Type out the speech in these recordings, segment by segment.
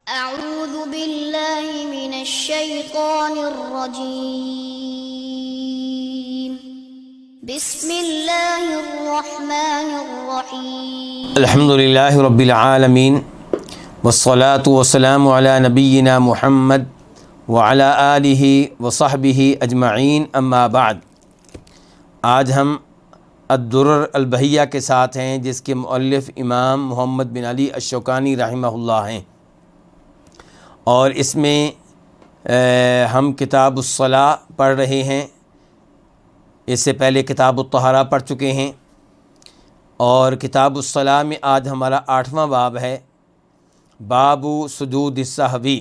أعوذ بالله من الشيطان الرجيم بسم الله الرحمن الرحيم الحمد للہ رب العالمین والصلاة والسلام علی نبینا محمد وعلی آلہ وصحبہ اجمعین اما بعد۔ آج ہم الدرر البہیہ کے ساتھ ہیں، جس کے مؤلف امام محمد بن علی الشوکانی رحمہ اللہ ہیں، اور اس میں ہم کتاب الصلاۃ پڑھ رہے ہیں۔ اس سے پہلے کتاب الطہارہ پڑھ چکے ہیں، اور کتاب الصلاۃ میں آج ہمارا 8واں باب ہے، باب سجود السہوی۔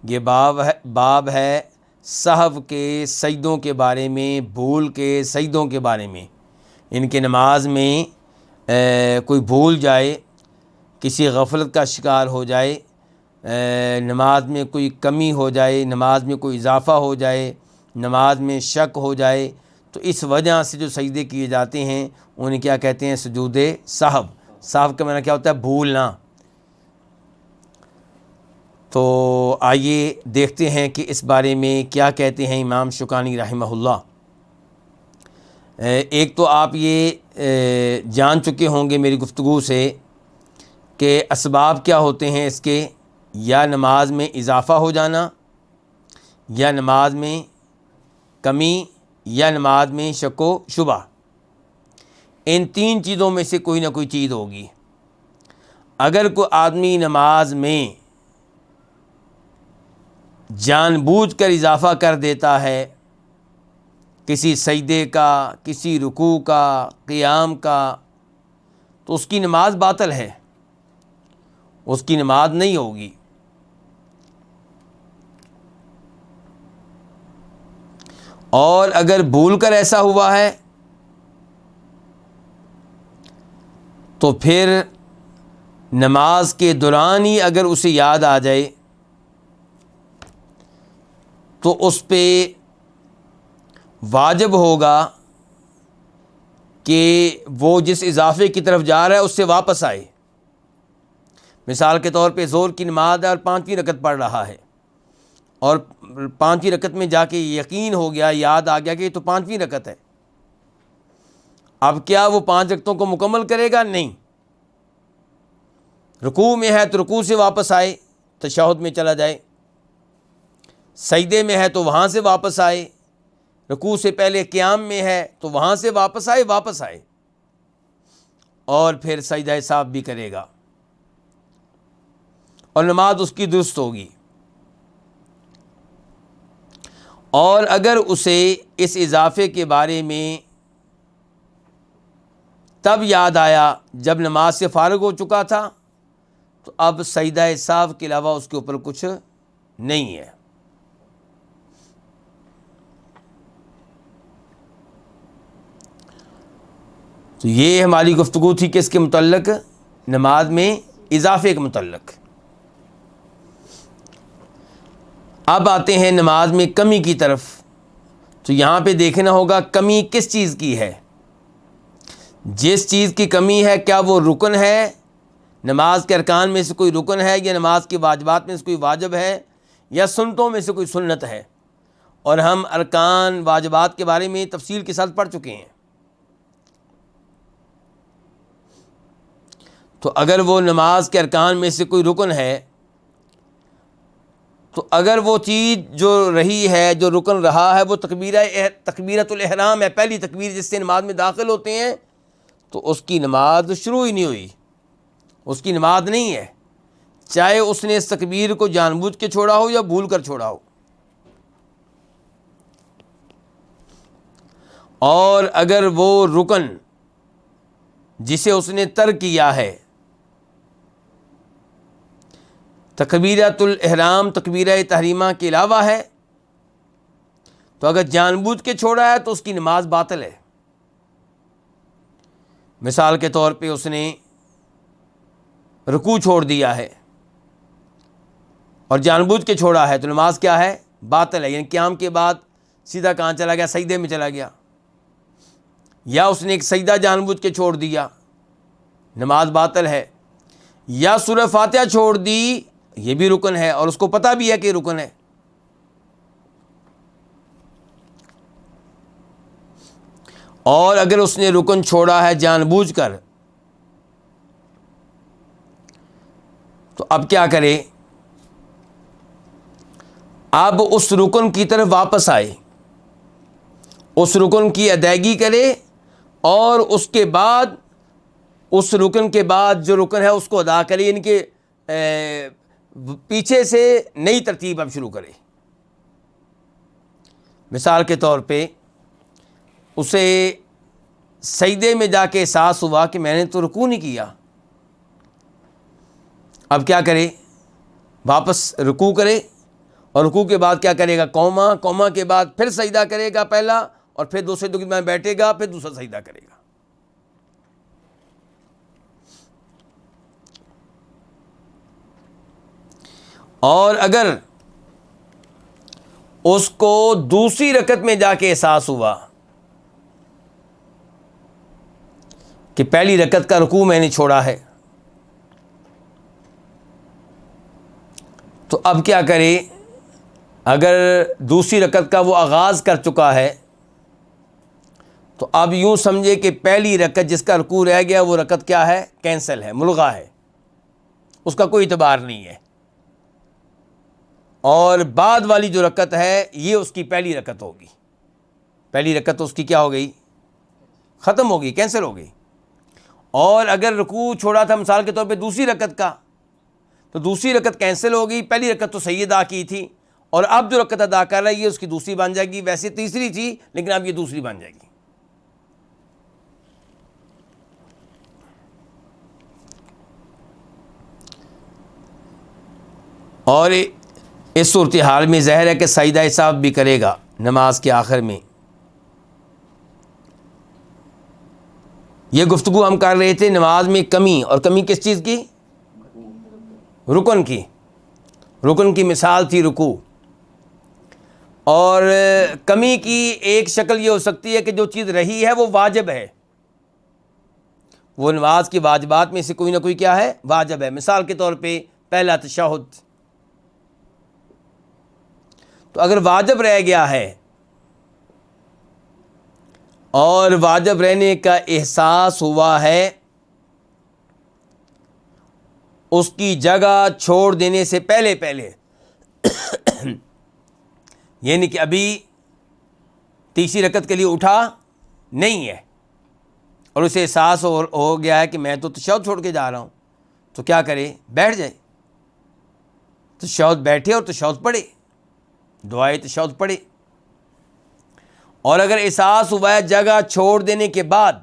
یہ باب ہے سہو کے سجدوں کے بارے میں، بھول کے سجدوں کے بارے میں۔ ان کے نماز میں کوئی بھول جائے، کسی غفلت کا شکار ہو جائے، نماز میں کوئی کمی ہو جائے، نماز میں کوئی اضافہ ہو جائے، نماز میں شک ہو جائے، تو اس وجہ سے جو سجدے کیے جاتے ہیں انہیں کیا کہتے ہیں؟ سجود سہو۔ سہو کا معنی کیا ہوتا ہے؟ بھولنا۔ تو آئیے دیکھتے ہیں کہ اس بارے میں کیا کہتے ہیں امام شوکانی رحمہ اللہ۔ ایک تو آپ یہ جان چکے ہوں گے میری گفتگو سے کہ اسباب کیا ہوتے ہیں اس کے، یا نماز میں اضافہ ہو جانا، یا نماز میں کمی، یا نماز میں شک و شبہ۔ ان تین چیزوں میں سے کوئی نہ کوئی چیز ہوگی۔ اگر کوئی آدمی نماز میں جان بوجھ کر اضافہ کر دیتا ہے، کسی سجدے کا، کسی رکوع کا، قیام کا، تو اس کی نماز باطل ہے، اس کی نماز نہیں ہوگی۔ اور اگر بھول کر ایسا ہوا ہے تو پھر نماز کے دوران ہی اگر اسے یاد آ جائے تو اس پہ واجب ہوگا کہ وہ جس اضافے کی طرف جا رہا ہے اس سے واپس آئے۔ مثال کے طور پہ زور کی نماز ہے اور 5ویں رکعت پڑھ رہا ہے، اور 5ویں رکعت میں جا کے یقین ہو گیا، یاد آ گیا کہ یہ تو 5ویں رکعت ہے۔ اب کیا وہ 5 رکعتوں کو مکمل کرے گا؟ نہیں۔ رکوع میں ہے تو رکوع سے واپس آئے، تشہد میں چلا جائے۔ سجدے میں ہے تو وہاں سے واپس آئے۔ رکوع سے پہلے قیام میں ہے تو وہاں سے واپس آئے، اور پھر سجدہ سہو بھی کرے گا، اور نماز اس کی درست ہوگی۔ اور اگر اسے اس اضافے کے بارے میں تب یاد آیا جب نماز سے فارغ ہو چکا تھا، تو اب سجدہ سہو کے علاوہ اس کے اوپر کچھ نہیں ہے۔ تو یہ ہماری گفتگو تھی کس کے متعلق؟ نماز میں اضافے کے متعلق۔ اب آتے ہیں نماز میں کمی کی طرف۔ تو یہاں پہ دیکھنا ہوگا کمی کس چیز کی ہے۔ جس چیز کی کمی ہے، کیا وہ رکن ہے، نماز کے ارکان میں سے کوئی رکن ہے، یا نماز کے واجبات میں سے کوئی واجب ہے، یا سنتوں میں سے کوئی سنت ہے۔ اور ہم ارکان واجبات کے بارے میں تفصیل کے ساتھ پڑھ چکے ہیں۔ تو اگر وہ نماز کے ارکان میں سے کوئی رکن ہے، تو اگر وہ چیز جو رہی ہے، جو رکن رہا ہے، وہ تکبیرۃ الاحرام ہے، پہلی تکبیر جس سے نماز میں داخل ہوتے ہیں، تو اس کی نماز شروع ہی نہیں ہوئی، اس کی نماز نہیں ہے، چاہے اس نے اس تکبیر کو جان بوجھ کے چھوڑا ہو یا بھول کر چھوڑا ہو۔ اور اگر وہ رکن جسے اس نے ترک کیا ہے، تکبیرۃ الاحرام، تکبیرہ تحریمہ کے علاوہ ہے، تو اگر جان بوجھ کے چھوڑا ہے تو اس کی نماز باطل ہے۔ مثال کے طور پہ اس نے رکوع چھوڑ دیا ہے اور جان بوجھ کے چھوڑا ہے، تو نماز کیا ہے؟ باطل ہے۔ یعنی قیام کے بعد سیدھا کہاں چلا گیا؟ سجدے میں چلا گیا۔ یا اس نے ایک سجدہ جان بوجھ کے چھوڑ دیا، نماز باطل ہے۔ یا سورہ فاتحہ چھوڑ دی یہ بھی رکن ہے اور اس کو پتہ بھی ہے کہ رکن ہے. اور اگر اس نے رکن چھوڑا ہے جان بوجھ کر تو اب کیا کرے؟ اب اس رکن کی طرف واپس آئے, اس رکن کی ادائیگی کرے, اور اس کے بعد اس رکن کے بعد جو رکن ہے اس کو ادا کرے, یعنی کہ پیچھے سے نئی ترتیب اب شروع کرے. مثال کے طور پہ اسے سجدے میں جا کے احساس ہوا کہ میں نے تو رکوع نہیں کیا. اب کیا کرے؟ واپس رکوع کرے, اور رکوع کے بعد کیا کرے گا؟ قوما, قوما کے بعد پھر سجدہ کرے گا پہلا, اور پھر دوسرے سجدے میں بیٹھے گا, پھر دوسرا سجدہ کرے گا. اور اگر اس کو دوسری رکعت میں جا کے احساس ہوا کہ پہلی رکعت کا رکوع میں نے چھوڑا ہے, تو اب کیا کرے؟ اگر دوسری رکعت کا وہ آغاز کر چکا ہے تو اب یوں سمجھے کہ پہلی رکعت جس کا رکوع رہ گیا وہ رکعت کیا ہے؟ کینسل ہے, ملغا ہے, اس کا کوئی اعتبار نہیں ہے. اور بعد والی جو رکعت ہے یہ اس کی پہلی رکعت ہوگی. پہلی رکعت تو اس کی کیا ہو گئی؟ ختم ہو گئی, کینسل ہو گئی. اور اگر رکوع چھوڑا تھا مثال کے طور پہ دوسری رکعت کا, تو دوسری رکعت کینسل ہو گئی, پہلی رکعت تو صحیح ادا کی تھی, اور اب جو رکعت ادا کر رہا ہے یہ اس کی دوسری بن جائے گی. ویسے تیسری تھی لیکن اب یہ دوسری بن جائے گی. اور اس صورتحال میں ظاہر ہے کہ سجدہ سہو بھی کرے گا نماز کے آخر میں. یہ گفتگو ہم کر رہے تھے نماز میں کمی, اور کمی کس چیز کی؟ رکن کی. رکن کی مثال تھی رکوع. اور کمی کی ایک شکل یہ ہو سکتی ہے کہ جو چیز رہی ہے وہ واجب ہے, وہ نماز کی واجبات میں سے کوئی نہ کوئی کیا ہے؟ واجب ہے. مثال کے طور پہ پہلا تشہد, تو اگر واجب رہ گیا ہے اور واجب رہنے کا احساس ہوا ہے, اس کی جگہ چھوڑ دینے سے پہلے یعنی کہ ابھی تیسری رکعت کے لیے اٹھا نہیں ہے اور اسے احساس ہو گیا ہے کہ میں تو تشہد چھوڑ کے جا رہا ہوں, تو کیا کرے؟ بیٹھ جائے, تشہد بیٹھے اور تشہد پڑھے, دعائے تشہد پڑھے. اور اگر احساس ہوا ہے جگہ چھوڑ دینے کے بعد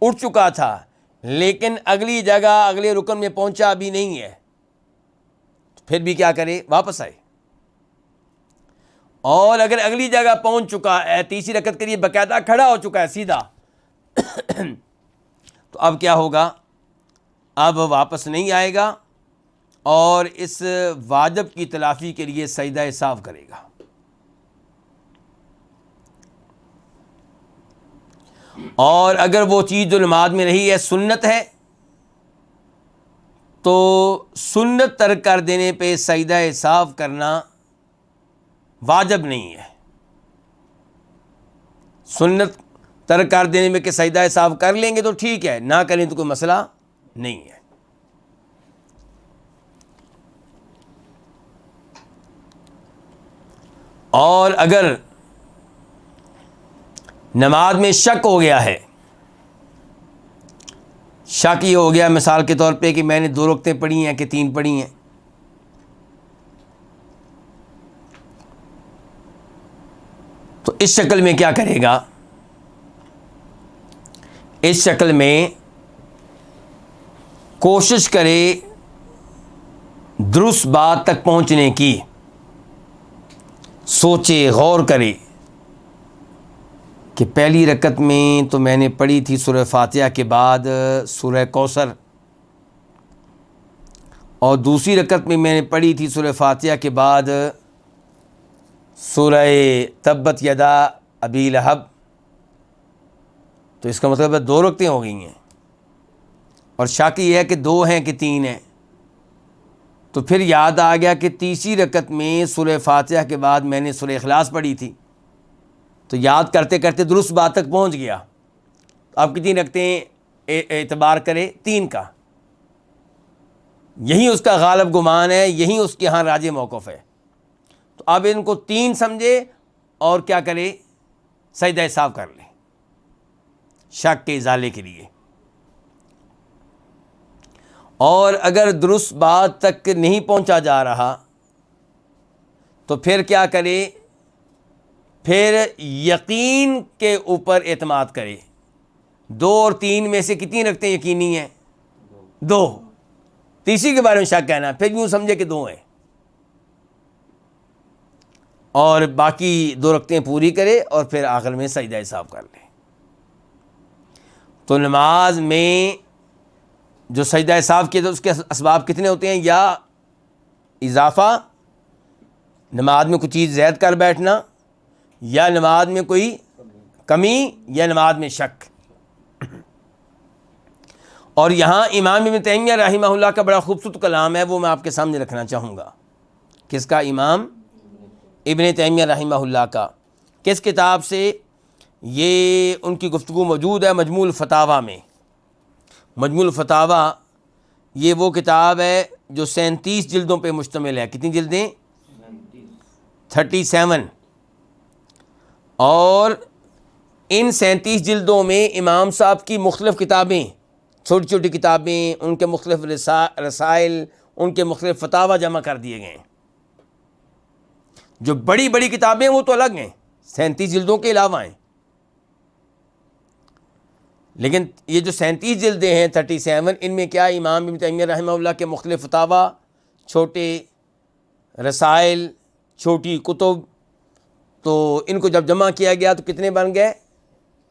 اٹھ چکا تھا لیکن اگلی جگہ اگلے رکن میں پہنچا ابھی نہیں ہے, تو پھر بھی کیا کرے؟ واپس آئے. اور اگر اگلی جگہ پہنچ چکا ہے, تیسری رکعت کے لیے باقاعدہ کھڑا ہو چکا ہے سیدھا, تو اب کیا ہوگا؟ اب واپس نہیں آئے گا اور اس واجب کی تلافی کے لیے سجدہ سہو کرے گا. اور اگر وہ چیز جو نماز میں رہی ہے سنت ہے تو سنت ترک کر دینے پہ سجدہ سہو کرنا واجب نہیں ہے. سنت ترک کر دینے میں کہ سجدہ سہو کر لیں گے تو ٹھیک ہے, نہ کریں تو کوئی مسئلہ نہیں ہے. اور اگر نماز میں شک ہو گیا ہے, شک یہ ہو گیا مثال کے طور پہ کہ میں نے 2 رکعتیں پڑھی ہیں کہ 3 پڑھی ہیں, تو اس شکل میں کیا کرے گا؟ اس شکل میں کوشش کرے درست بات تک پہنچنے کی, سوچے غور کرے کہ پہلی رکعت میں تو میں نے پڑھی تھی سورہ فاتحہ کے بعد سورہ کوثر, اور دوسری رکعت میں نے پڑھی تھی سورہ فاتحہ کے بعد سورہ تبت یدا ابی لہب, تو اس کا مطلب ہے 2 رکعتیں ہو گئی ہیں. اور شک یہ ہے کہ 2 ہیں کہ 3 ہیں, تو پھر یاد آ گیا کہ تیسری رکعت میں سورہ فاتحہ کے بعد میں نے سورہ اخلاص پڑھی تھی، تو یاد کرتے کرتے درست بات تک پہنچ گیا. آپ کتنی رکھتے اعتبار کرے؟ 3 کا. یہی اس کا غالب گمان ہے، یہی اس کے ہاں راج موقف ہے. تو اب ان کو 3 سمجھے اور کیا کرے؟ سجدہ سہو کر لے شک کے ازالے کے لیے. اور اگر درست بات تک نہیں پہنچا جا رہا تو پھر کیا کرے؟ پھر یقین کے اوپر اعتماد کرے. 2 اور 3 میں سے کتنی رکھتے ہیں یقینی ہیں؟ 2. تیسری کے بارے میں شک کہنا، پھر یوں سمجھے کہ 2 ہیں، اور باقی 2 رکعتیں پوری کرے اور پھر آخر میں سجدہ سہو کر لے. تو نماز میں جو سجدہ سہو کیا تو اس کے اسباب کتنے ہوتے ہیں؟ یا اضافہ، نماز میں کوئی چیز زائد کر بیٹھنا، یا نماز میں کوئی کمی، یا نماز میں شک. اور یہاں امام ابن تیمیہ رحمہ اللہ کا بڑا خوبصورت کلام ہے، وہ میں آپ کے سامنے رکھنا چاہوں گا. کس کا؟ امام ابن تیمیہ رحمہ اللہ کا. کس کتاب سے؟ یہ ان کی گفتگو موجود ہے مجموع الفتاوی میں. مجموع الفتاوی یہ وہ کتاب ہے جو 37 جلدوں پہ مشتمل ہے. کتنی جلدیں؟ 37. اور ان 37 جلدوں میں امام صاحب کی مختلف کتابیں، چھوٹی چھوٹی کتابیں، ان کے مختلف رسائل، ان کے مختلف فتاوی جمع کر دیے گئے ہیں. جو بڑی بڑی کتابیں وہ تو الگ ہیں، 37 جلدوں کے علاوہ ہیں، لیکن یہ جو 37 جلدیں ہیں 37، ان میں کیا امام ابن تیمیہ رحمہ اللہ کے مختلف فتاوی، چھوٹے رسائل، چھوٹی کتب، تو ان کو جب جمع کیا گیا تو کتنے بن گئے؟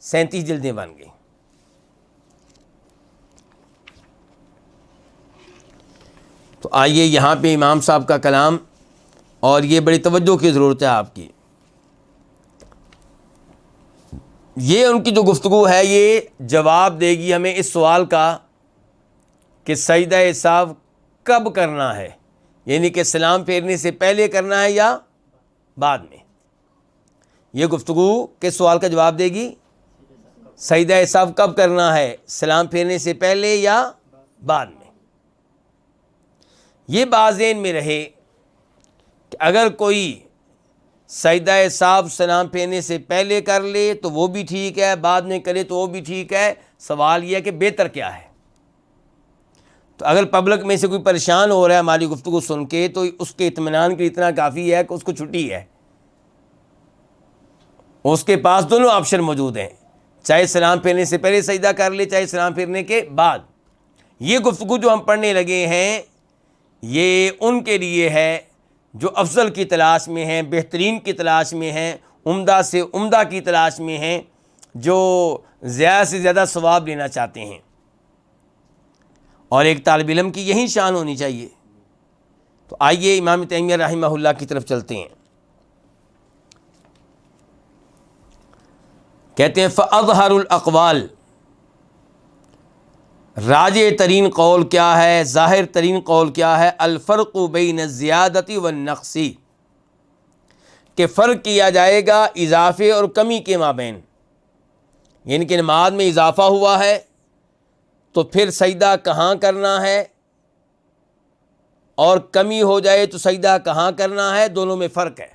37 جلدیں بن گئی. تو آئیے یہاں پہ امام صاحب کا کلام، اور یہ بڑی توجہ کی ضرورت ہے آپ کی. یہ ان کی جو گفتگو ہے یہ جواب دے گی ہمیں اس سوال کا کہ سجدہ سہو کب کرنا ہے، یعنی کہ سلام پھیرنے سے پہلے کرنا ہے یا بعد میں. یہ گفتگو کس سوال کا جواب دے گی؟ سجدہ سہو کب کرنا ہے، سلام پھیرنے سے پہلے یا بعد میں. یہ بات ذہن میں رہے کہ اگر کوئی سجدہ سہو سلام پھیرنے سے پہلے کر لے تو وہ بھی ٹھیک ہے، بعد میں کرے تو وہ بھی ٹھیک ہے. سوال یہ ہے کہ بہتر کیا ہے. تو اگر پبلک میں سے کوئی پریشان ہو رہا ہے ہماری گفتگو سن کے، تو اس کے اطمینان کے لیے اتنا کافی ہے کہ اس کو چھٹی ہے، اس کے پاس دونوں آپشن موجود ہیں، چاہے سلام پھیرنے سے پہلے سجدہ کر لے، چاہے سلام پھیرنے کے بعد. یہ گفتگو جو ہم پڑھنے لگے ہیں یہ ان کے لیے ہے جو افضل کی تلاش میں ہیں، بہترین کی تلاش میں ہیں، عمدہ سے عمدہ کی تلاش میں ہیں، جو زیادہ سے زیادہ ثواب لینا چاہتے ہیں. اور ایک طالب علم کی یہی شان ہونی چاہیے. تو آئیے امام تیمیہ رحمہ اللہ کی طرف چلتے ہیں. کہتے ہیں فَأَظْهَرُ الْأَقْوَالِ، راجع ترین قول کیا ہے، ظاہر ترین قول کیا ہے؟ الفرق بین الزیادۃ والنقص، کہ فرق کیا جائے گا اضافے اور کمی کے مابین. یعنی کہ نماز میں اضافہ ہوا ہے تو پھر سجدہ کہاں کرنا ہے، اور کمی ہو جائے تو سجدہ کہاں کرنا ہے، دونوں میں فرق ہے.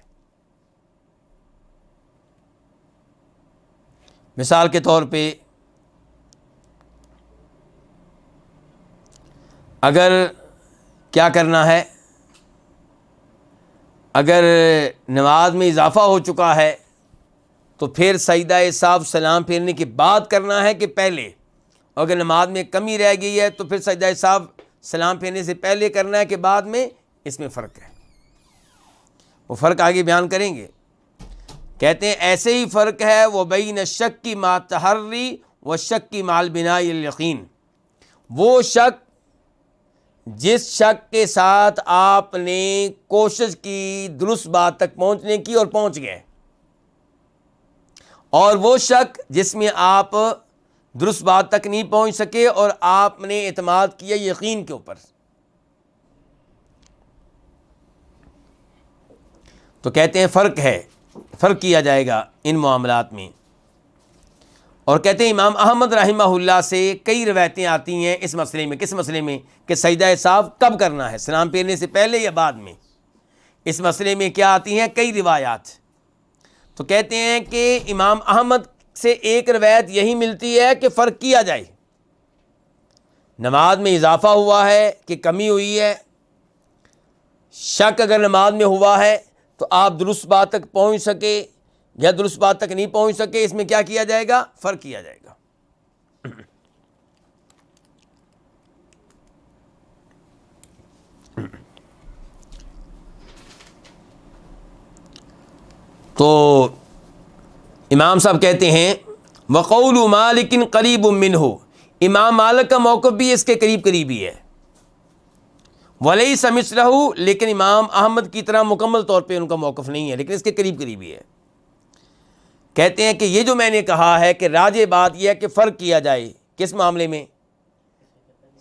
مثال کے طور پہ اگر کیا کرنا ہے، اگر نماز میں اضافہ ہو چکا ہے تو پھر سجدہ سہو سلام پھیرنے کے بعد کرنا ہے کہ پہلے، اگر نماز میں کمی رہ گئی ہے تو پھر سجدہ سہو سلام پھیرنے سے پہلے کرنا ہے کہ بعد میں. اس میں فرق ہے، وہ فرق آگے بیان کریں گے. کہتے ہیں ایسے ہی فرق ہے وبین الشک مع التحری والشک مع البناء الیقین، وہ شک جس شک کے ساتھ آپ نے کوشش کی درست بات تک پہنچنے کی اور پہنچ گئے، اور وہ شک جس میں آپ درست بات تک نہیں پہنچ سکے اور آپ نے اعتماد کیا یقین کے اوپر. تو کہتے ہیں فرق کیا جائے گا ان معاملات میں. اور کہتے ہیں امام احمد رحمہ اللہ سے کئی روایتیں آتی ہیں اس مسئلے میں. کس مسئلے میں؟ کہ سجدہ سہو کب کرنا ہے، سلام پھیرنے سے پہلے یا بعد میں. اس مسئلے میں کیا آتی ہیں؟ کئی روایات. تو کہتے ہیں کہ امام احمد سے ایک روایت یہی ملتی ہے کہ فرق کیا جائے، نماز میں اضافہ ہوا ہے کہ کمی ہوئی ہے. شک اگر نماز میں ہوا ہے تو آپ درست بات تک پہنچ سکے یا درست بات تک نہیں پہنچ سکے، اس میں کیا کیا جائے گا؟ فرق کیا جائے گا. تو امام صاحب کہتے ہیں وقول مالک قریب منہ، امام مالک کا موقف بھی اس کے قریب ہی ہے. ولیس مثلہ، لیکن امام احمد کی طرح مکمل طور پہ ان کا موقف نہیں ہے، لیکن اس کے قریب ہی ہے. کہتے ہیں کہ یہ جو میں نے کہا ہے کہ راجح بات یہ ہے کہ فرق کیا جائے. کس معاملے میں؟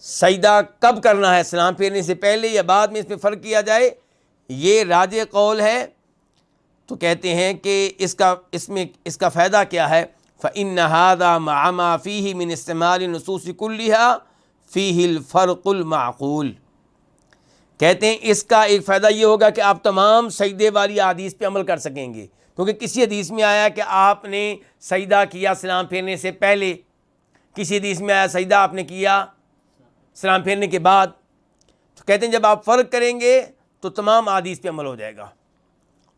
سجدہ کب کرنا ہے، سلام پھیرنے سے پہلے یا بعد میں، اس میں فرق کیا جائے، یہ راجح قول ہے. تو کہتے ہیں کہ اس کا فائدہ کیا ہے؟ فإن هذا مع ما فيه من استعمال النصوص كلها فيه الفرق المعقول. کہتے ہیں اس کا ایک فائدہ یہ ہوگا کہ آپ تمام سجدے والی احادیث پہ عمل کر سکیں گے، کیونکہ کسی حدیث میں آیا کہ آپ نے سجدہ کیا سلام پھیرنے سے پہلے، کسی حدیث میں آیا سجدہ آپ نے کیا سلام پھیرنے کے بعد. تو کہتے ہیں جب آپ فرق کریں گے تو تمام احادیث پہ عمل ہو جائے گا.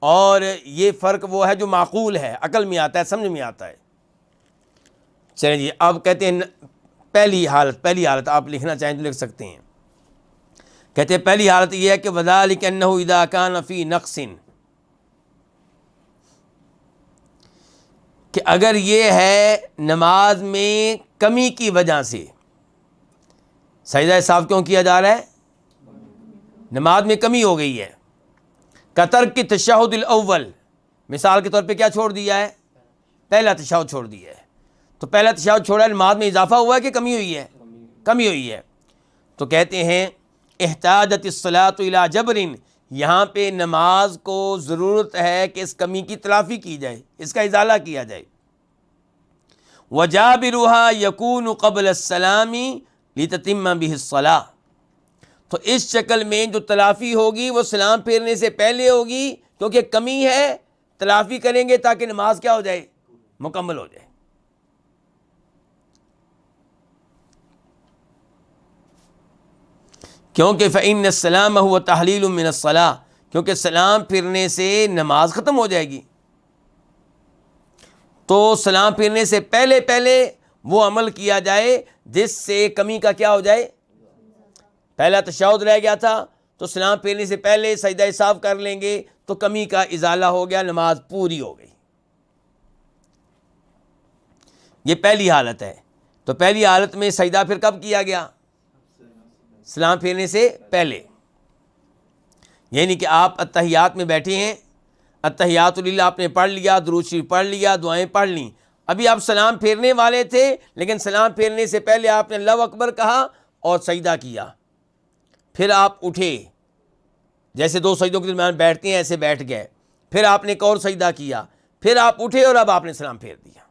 اور یہ فرق وہ ہے جو معقول ہے، عقل میں آتا ہے، سمجھ میں آتا ہے. چلیں جی، اب کہتے ہیں پہلی حالت آپ لکھنا چاہیں تو لکھ سکتے ہیں. کہتے ہیں پہلی حالت یہ ہے کہ وذالک انہ اذا کان فی نقص، کہ اگر یہ ہے نماز میں کمی کی وجہ سے، سجدہ سہو کیوں کیا جا رہا ہے؟ نماز میں کمی ہو گئی ہے. کترک تشہد الاول، مثال کے طور پہ کیا چھوڑ دیا ہے؟ پہلا تشہد چھوڑ دیا ہے. تو پہلا تشہد چھوڑا ہے، نماز میں اضافہ ہوا ہے کہ کمی ہوئی ہے؟ کمی ہوئی ہے. تو کہتے ہیں احتاجت الصلاۃ الی جبر، یہاں پہ نماز کو ضرورت ہے کہ اس کمی کی تلافی کی جائے، اس کا ازالہ کیا جائے. وجابرها یکون قبل السلام لتتم به الصلاۃ، تو اس شکل میں جو تلافی ہوگی وہ سلام پھیرنے سے پہلے ہوگی، کیونکہ کمی ہے، تلافی کریں گے تاکہ نماز کیا ہو جائے؟ مکمل ہو جائے. کیونکہ فإن السلام هو تحلیل من الصلاۃ، کیونکہ سلام پھرنے سے نماز ختم ہو جائے گی. تو سلام پھرنے سے پہلے وہ عمل کیا جائے جس سے کمی کا کیا ہو جائے؟ پہلا تشہد رہ گیا تھا تو سلام پھیرنے سے پہلے سجدہ سہو کر لیں گے تو کمی کا ازالہ ہو گیا، نماز پوری ہو گئی. یہ پہلی حالت ہے. تو پہلی حالت میں سجدہ پھر کب کیا گیا؟ سلام پھیرنے سے پہلے. یعنی کہ آپ اتحیات میں بیٹھے ہیں، اتحیات للہ آپ نے پڑھ لیا، درود شریف پڑھ لیا، دعائیں پڑھ لیں. ابھی آپ سلام پھیرنے والے تھے، لیکن سلام پھیرنے سے پہلے آپ نے اللہ اکبر کہا اور سجدہ کیا. پھر آپ اٹھے، جیسے دو سجدوں کے درمیان بیٹھتے ہیں ایسے بیٹھ گئے. پھر آپ نے ایک اور سجدہ کیا، پھر آپ اٹھے اور اب آپ نے سلام پھیر دیا.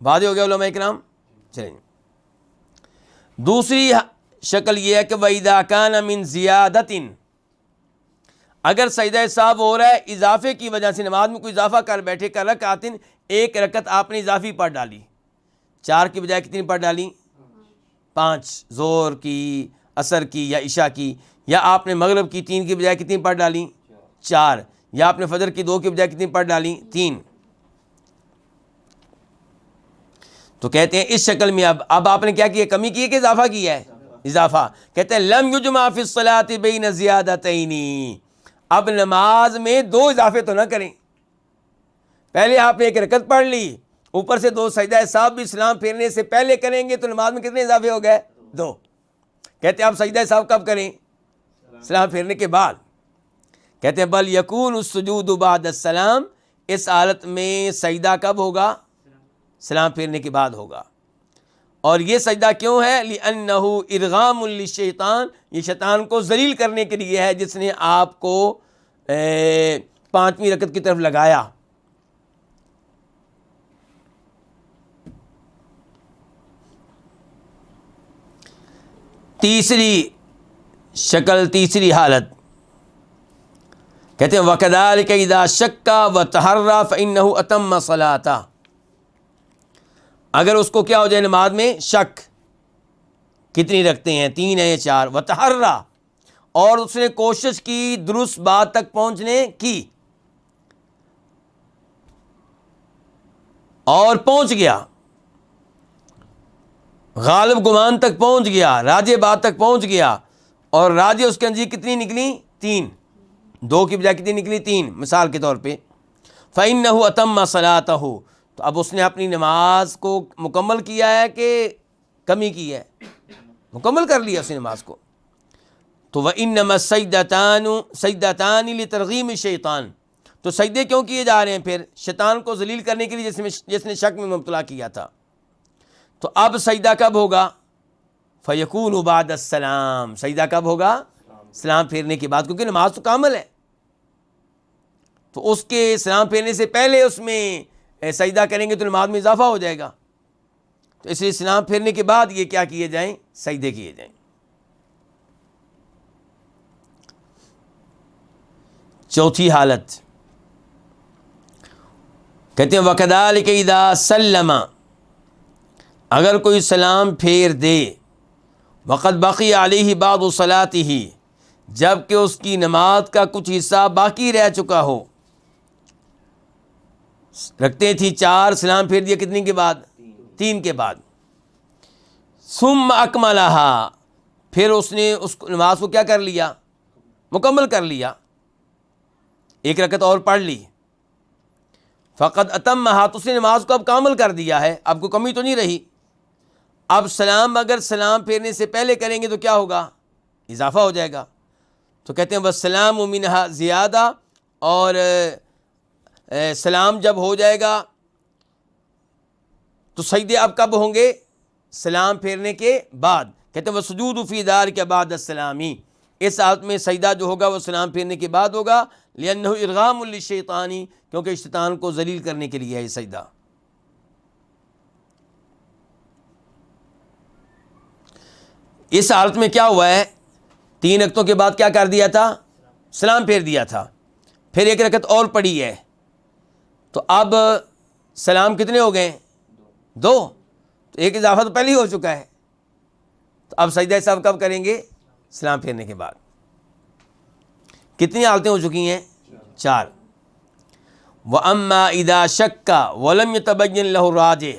واضح ہو گیا علماء کرام؟ چلیں. دوسری شکل یہ ہے کہ وَإِذَا كَانَ مِن زِيَادَةٍ، اگر سجدہ سہو ہو رہا ہے اضافے کی وجہ سے، نماز میں کوئی اضافہ کر بیٹھے، کا رکعتن، ایک رکعت آپ نے اضافی پڑھ ڈالی، 4 کی بجائے کتنی پڑھ ڈالی؟ 5، ظہر کی، عصر کی یا عشاء کی. یا آپ نے مغرب کی 3 کی بجائے کتنی پڑھ ڈالی؟ 4. یا آپ نے فجر کی 2 کی بجائے کتنی پڑھ ڈالی؟ 3. تو کہتے ہیں اس شکل میں اب آپ نے کیا کیا؟ کمی کی ہے کہ اضافہ کیا ہے؟ اضافہ. کہتے ہیں لم یجمع فی الصلاۃ بین زیادتین، اب نماز میں 2 اضافے تو نہ کریں. پہلے آپ نے ایک رکعت پڑھ لی، اوپر سے 2 سجدہ سہو بھی سلام پھیرنے سے پہلے کریں گے تو نماز میں کتنے اضافے ہو گئے؟ 2. کہتے ہیں آپ سجدہ سہو کب کریں؟ سلام پھیرنے کے بعد. کہتے ہیں بل یکون السجود بعد السلام، اس حالت میں سجدہ کب ہوگا؟ سلام پھیرنے کے بعد ہوگا. اور یہ سجدہ کیوں ہے؟ لِأَنَّهُ إِرْغَامٌ لِلشَّيْطَانِ، یہ شیطان کو ذلیل کرنے کے لیے ہے، جس نے آپ کو پانچویں رکعت کی طرف لگایا. تیسری شکل، تیسری حالت کہتے ہیں وَكَذَلِكَ إِذَا شَكَّ وَتَحَرَّى فَإِنَّهُ أَتَمَّ صَلَاتَهُ. اگر اس کو کیا ہو جائے نماز میں شک، کتنی رکھتے ہیں، 3 ہیں یا 4، وَتَحَرَّى، اور اس نے کوشش کی درست بات تک پہنچنے کی اور پہنچ گیا، غالب گمان تک پہنچ گیا، راجے بات تک پہنچ گیا، اور راجے اس کے نزدیک کتنی نکلی؟ 3، 2 کی بجائے کتنی نکلی؟ 3 مثال کے طور پہ. فَإِنَّهُ أَتَمَّ صَلَاتَهُ، تو اب اس نے اپنی نماز کو مکمل کیا ہے کہ کمی کی ہے؟ مکمل کر لیا اس نے نماز کو. تو وَإِنَّمَا السَّجْدَتَانِ لِتَرْغِيمِ الشَّيْطَانِ، تو سجدے کیوں کیے جا رہے ہیں پھر؟ شیطان کو ذلیل کرنے کے لیے، جس نے شک میں مبتلا کیا تھا. تو اب سجدہ کب ہوگا؟ فَيَكُونُ بَعْدَ السَّلَامِ، سجدہ کب ہوگا؟ سلام پھیرنے کے بعد، کیونکہ نماز تو کامل ہے، تو اس کے سلام پھیرنے سے پہلے اس میں سجدہ کریں گے تو نماز میں اضافہ ہو جائے گا. تو اس لیے سلام پھیرنے کے بعد یہ کیا کیے جائیں؟ سجدے کیے جائیں. چوتھی حالت کہتے ہیں وَكَذَلِكَ إِذَا سَلَّمَ، اگر کوئی سلام پھیر دے، وَقَدْ بَقِيَ عَلَيْهِ بَعْضُ صَلَاتِهِ، جب کہ اس کی نماز کا کچھ حصہ باقی رہ چکا ہو. رکھتے تھی 4، سلام پھیر دیا کتنی کے بعد؟ 3 کے بعد. ثُمَّ أَكْمَلَهَا، پھر اس نے اس نماز کو کیا کر لیا؟ مکمل کر لیا، 1 رکعت اور پڑھ لی. فقط اتمہا، تو اس نے نماز کو اب کامل کر دیا ہے، اب کوئی کمی تو نہیں رہی. اب سلام اگر سلام پھیرنے سے پہلے کریں گے تو کیا ہوگا؟ اضافہ ہو جائے گا. تو کہتے ہیں والسلام منہا زیادہ، اور سلام جب ہو جائے گا تو سجدے اب کب ہوں گے؟ سلام پھیرنے کے بعد. کہتے ہیں وسجود فی ذالک بعد السلامی، اس حالت میں سجدہ جو ہوگا وہ سلام پھیرنے کے بعد ہوگا. لأنہ ارغام للشیطانی، کیونکہ شیطان کو ذلیل کرنے کے لیے ہے یہ سجدہ. اس حالت میں کیا ہوا ہے؟ 3 رکعتوں کے بعد کیا کر دیا تھا؟ سلام پھیر دیا تھا، پھر 1 رکعت اور پڑھی ہے، تو اب سلام کتنے ہو گئے؟ 2، تو 1 اضافہ تو پہلے ہی ہو چکا ہے. تو اب سجدہ صاحب کب کریں گے؟ سلام پھیرنے کے بعد. کتنی حالتیں ہو چکی ہیں؟ 4. وَأَمَّا إِذَا شَكَّ وَلَمْ يَتَبَيَّن لَهُ الرَّاجِحُ،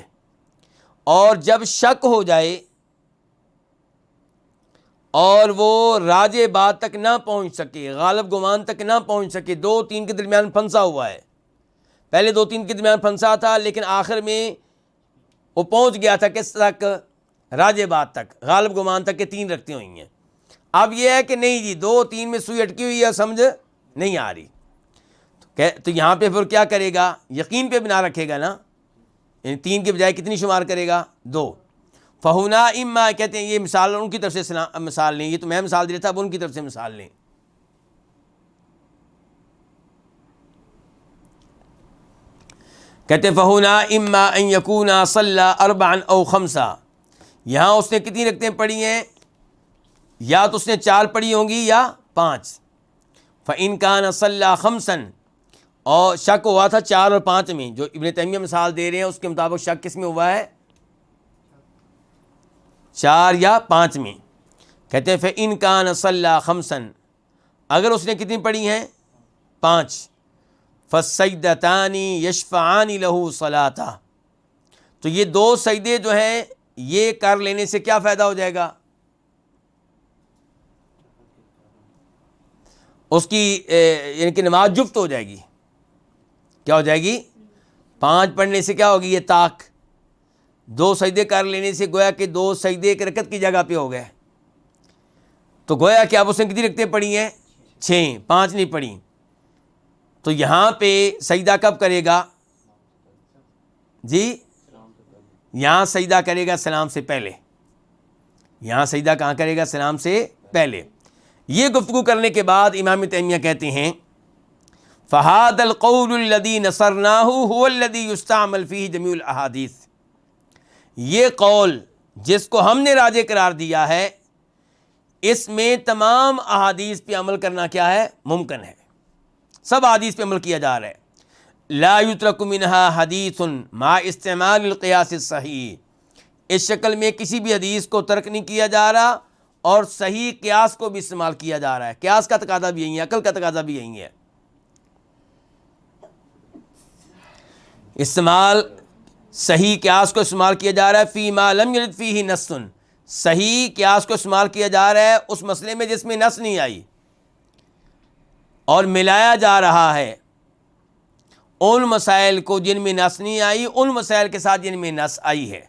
اور جب شک ہو جائے اور وہ راجے بات تک نہ پہنچ سکے، غالب گمان تک نہ پہنچ سکے، 2-3 کے درمیان پھنسا ہوا ہے. پہلے 2-3 کے درمیان پھنسا تھا، لیکن آخر میں وہ پہنچ گیا تھا کس تک؟ راجے بات تک، غالب گمان تک، کہ 3 رکھتے ہوئی ہیں. اب یہ ہے کہ نہیں جی 2-3 میں سوئی اٹکی ہوئی ہے، سمجھ نہیں آ رہی، تو یہاں پہ پھر کیا کرے گا؟ یقین پہ بنا رکھے گا نا، یعنی 3 کے بجائے کتنی شمار کرے گا؟ 2. فہنا اما، کہتے ہیں یہ مثال ان کی طرف سے مثال لیں، یہ تو میں مثال دے رہا تھا، اب ان کی طرف سے مثال لیں. کہتے ہیں فہنا اما ان یکونا صلی 4 او 5، یہاں اس نے کتنی رکعتیں پڑھی ہیں؟ یا تو اس نے 4 پڑھی ہوں گی یا 5. فَإِن كَانَ صَلَّى 5، اور شک ہوا تھا 4 اور 5 میں، جو ابن تیمیہ مثال دے رہے ہیں اس کے مطابق شک کس میں ہوا ہے؟ 4 یا 5 میں. کہتے ہیں فَإِن كَانَ صَلَّى 5، اگر اس نے کتنی پڑھی ہیں؟ 5. فَالسَّجْدَتَانِ يَشْفَعَانِ لَهُ صَلَاتَهُ، تو یہ 2 سجدے جو ہیں یہ کر لینے سے کیا فائدہ ہو جائے گا؟ اس کی یعنی کہ نماز جفت ہو جائے گی. کیا ہو جائے گی؟ 5 پڑھنے سے کیا ہوگی؟ یہ طاق 2 سجدے کر لینے سے گویا کہ 2 سجدے 1 رکعت کی جگہ پہ ہو گئے. تو گویا کہ اب اس نے کتنی رکعتیں پڑھی ہیں؟ 6، 5 نہیں پڑھی. تو یہاں پہ سجدہ کب کرے گا؟ جی یہاں سجدہ کرے گا سلام سے پہلے. یہاں سجدہ کہاں کرے گا؟ سلام سے پہلے. یہ گفتگو کرنے کے بعد امام تیمیہ کہتے ہیں فہذا القول الذی نصرناہ هو الذی یستعمل فیہ جمیع الاحادیث، یہ قول جس کو ہم نے راجح قرار دیا ہے، اس میں تمام احادیث پہ عمل کرنا کیا ہے؟ ممکن ہے، سب احادیث پہ عمل کیا جا رہا ہے۔ لا یترک منہا حدیث مع استعمال القیاس الصحیح، اس شکل میں کسی بھی حدیث کو ترک نہیں کیا جا رہا اور صحیح قیاس کو بھی استعمال کیا جا رہا ہے۔ قیاس کا تقاضا بھی یہی ہے، عقل کا تقاضا بھی یہی ہے۔ استعمال صحیح قیاس کو استعمال کیا جا رہا ہے، فی ما لم یرد فیہ نص، صحیح قیاس کو استعمال کیا جا رہا ہے اس مسئلے میں جس میں نص نہیں آئی، اور ملایا جا رہا ہے ان مسائل کو جن میں نص نہیں آئی ان مسائل کے ساتھ جن میں نص آئی ہے۔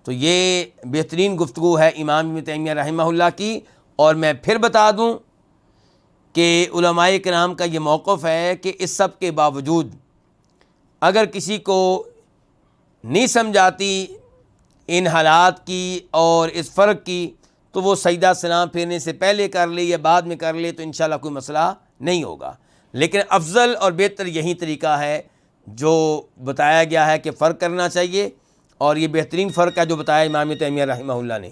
تو یہ بہترین گفتگو ہے امام ابن تیمیہ رحمہ اللہ کی، اور میں پھر بتا دوں کہ علماء کرام کا یہ موقف ہے کہ اس سب کے باوجود اگر کسی کو نہیں سمجھ آتی ان حالات کی اور اس فرق کی، تو وہ سجدہ سلام پھیرنے سے پہلے کر لے یا بعد میں کر لے تو انشاءاللہ کوئی مسئلہ نہیں ہوگا، لیکن افضل اور بہتر یہی طریقہ ہے جو بتایا گیا ہے کہ فرق کرنا چاہیے، اور یہ بہترین فرق ہے جو بتایا امام ابن تیمیہ رحمہ اللہ نے۔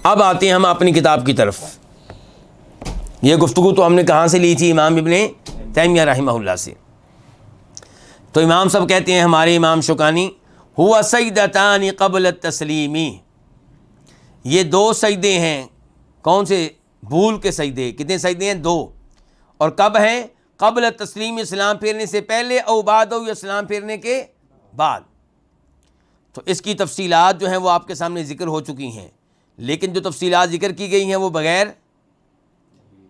اب آتے ہیں ہم اپنی کتاب کی طرف۔ یہ گفتگو تو ہم نے کہاں سے لی تھی؟ امام ابن تیمیہ رحمہ اللہ سے۔ تو امام صاحب کہتے ہیں، ہمارے امام شوکانی، ہوا سجدتان قبل التسلیم، یہ دو سجدے ہیں۔ کون سے؟ بھول کے سجدے۔ کتنے سجدے ہیں؟ دو۔ اور کب ہیں؟ قبل التسلیم، سلام پھیرنے سے پہلے، او بعد، یا سلام پھیرنے کے بعد۔ تو اس کی تفصیلات جو ہیں وہ آپ کے سامنے ذکر ہو چکی ہیں، لیکن جو تفصیلات ذکر کی گئی ہیں وہ بغیر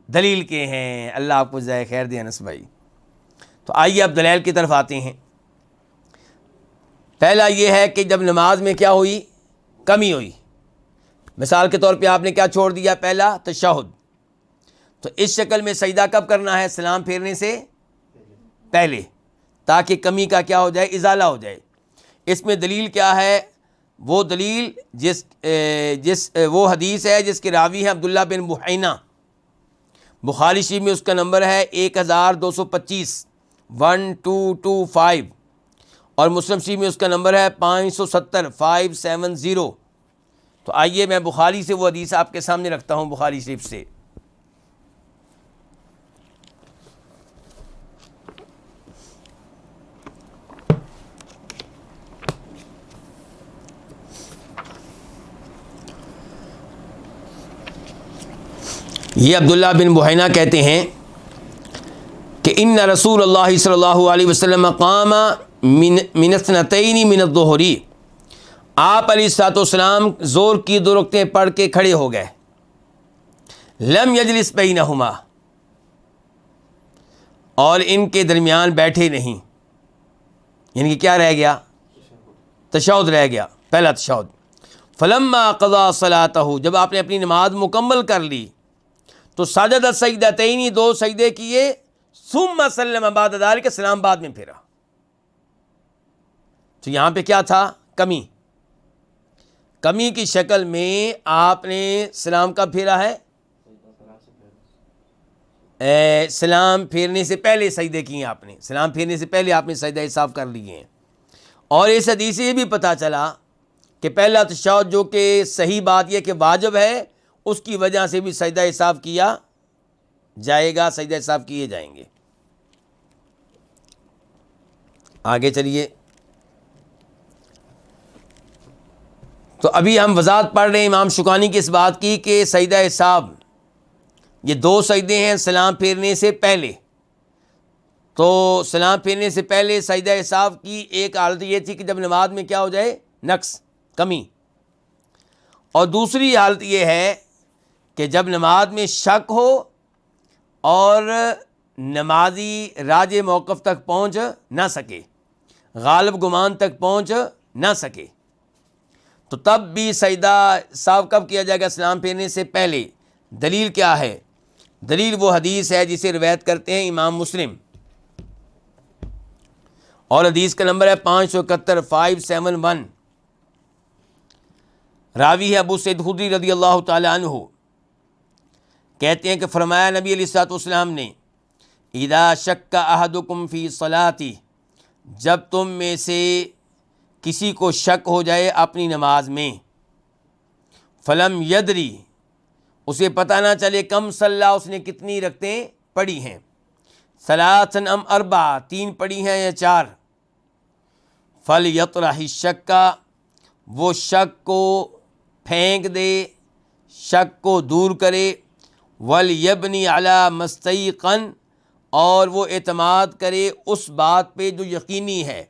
دلیل کے ہیں۔ اللہ آپ کو جزائے خیر دے انس بھائی۔ تو آئیے اب دلائل کی طرف آتے ہیں۔ پہلا یہ ہے کہ جب نماز میں کیا ہوئی؟ کمی ہوئی۔ مثال کے طور پہ آپ نے کیا چھوڑ دیا؟ پہلا تشہد۔ تو اس شکل میں سجدہ کب کرنا ہے؟ سلام پھیرنے سے پہلے، تاکہ کمی کا کیا ہو جائے؟ ازالہ ہو جائے۔ اس میں دلیل کیا ہے؟ وہ دلیل وہ حدیث ہے جس کے راوی ہیں عبداللہ بن بحینہ۔ بخاری شریف میں اس کا نمبر ہے 1225، 1225، اور مسلم شریف میں اس کا نمبر ہے 570، 570۔ تو آئیے میں بخاری سے وہ حدیث آپ کے سامنے رکھتا ہوں، بخاری شریف سے۔ یہ عبداللہ بن بحینہ کہتے ہیں کہ ان رسول اللہ صلی اللہ علیہ وسلم قام من اثنتین من الظہر، آپ علیہ الصلوۃ والسلام زور کی دو رکعتیں پڑھ کے کھڑے ہو گئے، لم یجلس بینہما، اور ان کے درمیان بیٹھے نہیں، یعنی کہ کیا رہ گیا؟ تشہد رہ گیا، پہلا تشہد۔ فلما قضا صلاتہ، جب آپ نے اپنی نماز مکمل کر لی تو سجد سجدتین، دو سجدے کیے، ثم سلم بعد ذلک، سلام بعد میں پھیرا۔ تو یہاں پہ کیا تھا؟ کمی۔ کمی کی شکل میں آپ نے سلام کب پھیرا ہے؟ سلام پھیرنے سے پہلے سجدے کیے آپ نے، سلام پھیرنے سے پہلے آپ نے سجدہ صاف کر لیے ہیں۔ اور اس حدیث سے یہ بھی پتہ چلا کہ پہلا تشہد جو کہ صحیح بات یہ کہ واجب ہے، اس کی وجہ سے بھی سجدہ صاف کیا جائے گا، سجدہ صاف کیے جائیں گے۔ آگے چلیے۔ تو ابھی ہم وضاحت پڑھ رہے ہیں امام شوکانی کی اس بات کی کہ سجدہ صاف یہ دو سجدے ہیں سلام پھیرنے سے پہلے۔ تو سلام پھیرنے سے پہلے سجدہ صاف کی ایک حالت یہ تھی کہ جب نماز میں کیا ہو جائے؟ نقص، کمی۔ اور دوسری حالت یہ ہے کہ جب نماز میں شک ہو اور نمازی راجع موقف تک پہنچ نہ سکے، غالب گمان تک پہنچ نہ سکے، تو تب بھی سجدہ صاف کب کیا جائے گا؟ سلام پھیرنے سے پہلے۔ دلیل کیا ہے؟ دلیل وہ حدیث ہے جسے روایت کرتے ہیں امام مسلم، اور حدیث کا نمبر ہے 571، 571۔ راوی ہے ابو سعید خدری رضی اللہ تعالیٰ عنہ، کہتے ہیں کہ فرمایا نبی علیہ الصلوۃ والسلام نے، اذا شک احدکم فی صلاتی، جب تم میں سے کسی کو شک ہو جائے اپنی نماز میں، فلم یدری، اسے پتہ نہ چلے کم صلی، اس نے کتنی رکعتیں پڑھی ہیں، ثلاثاً ام اربع، 3 پڑھی ہیں یا 4، فلیطرح الشک، وہ شک کو پھینک دے، شک کو دور کرے، ولیبنی علی مستیقن، اور وہ اعتماد کرے اس بات پہ جو یقینی ہے۔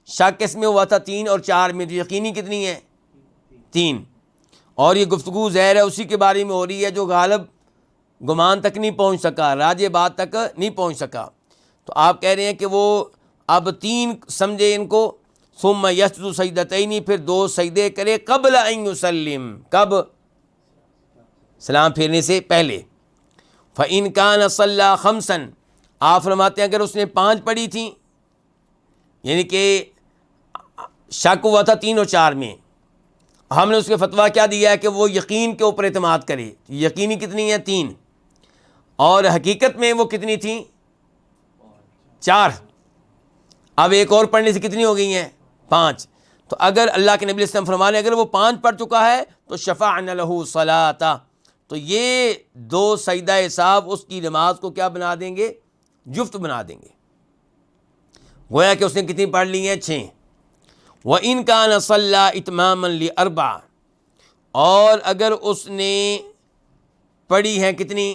شک کس میں ہوا تھا؟ 3 اور 4 میں، جو یقینی کتنی ہے؟ 3۔ اور یہ گفتگو ظاہر ہے اسی کے بارے میں ہو رہی ہے جو غالب گمان تک نہیں پہنچ سکا، راجح بات تک نہیں پہنچ سکا۔ تو آپ کہہ رہے ہیں کہ وہ اب 3 سمجھے ان کو، ثم یسجد سجدتین، پھر 2 سجدے کرے، قبل ان یسلم، کب؟ سلام پھیرنے سے پہلے۔ فإن کان صلی خمسا، آپ فرماتے ہیں اگر اس نے 5 پڑھی تھیں، یعنی کہ شک ہوا تھا 3 اور 4 میں، ہم نے اس کے فتویٰ کیا دیا ہے کہ وہ یقین کے اوپر اعتماد کرے، یقینی کتنی ہیں؟ 3، اور حقیقت میں وہ کتنی تھیں؟ 4۔ اب ایک اور پڑھنے سے کتنی ہو گئی ہیں؟ 5۔ تو اگر اللہ کے نبی علیہ السلام فرمانے اگر وہ 5 پڑھ چکا ہے تو شفعنا لہ صلاۃ، تو یہ 2 سجدہ صاحب اس کی نماز کو کیا بنا دیں گے؟ جفت بنا دیں گے، گویا کہ اس نے کتنی پڑھ لی ہیں؟ 6۔ وَإِن كَانَ صَلَّى إِتْمَامًا لِأَرْبَعٍ، اور اگر اس نے پڑھی ہیں کتنی؟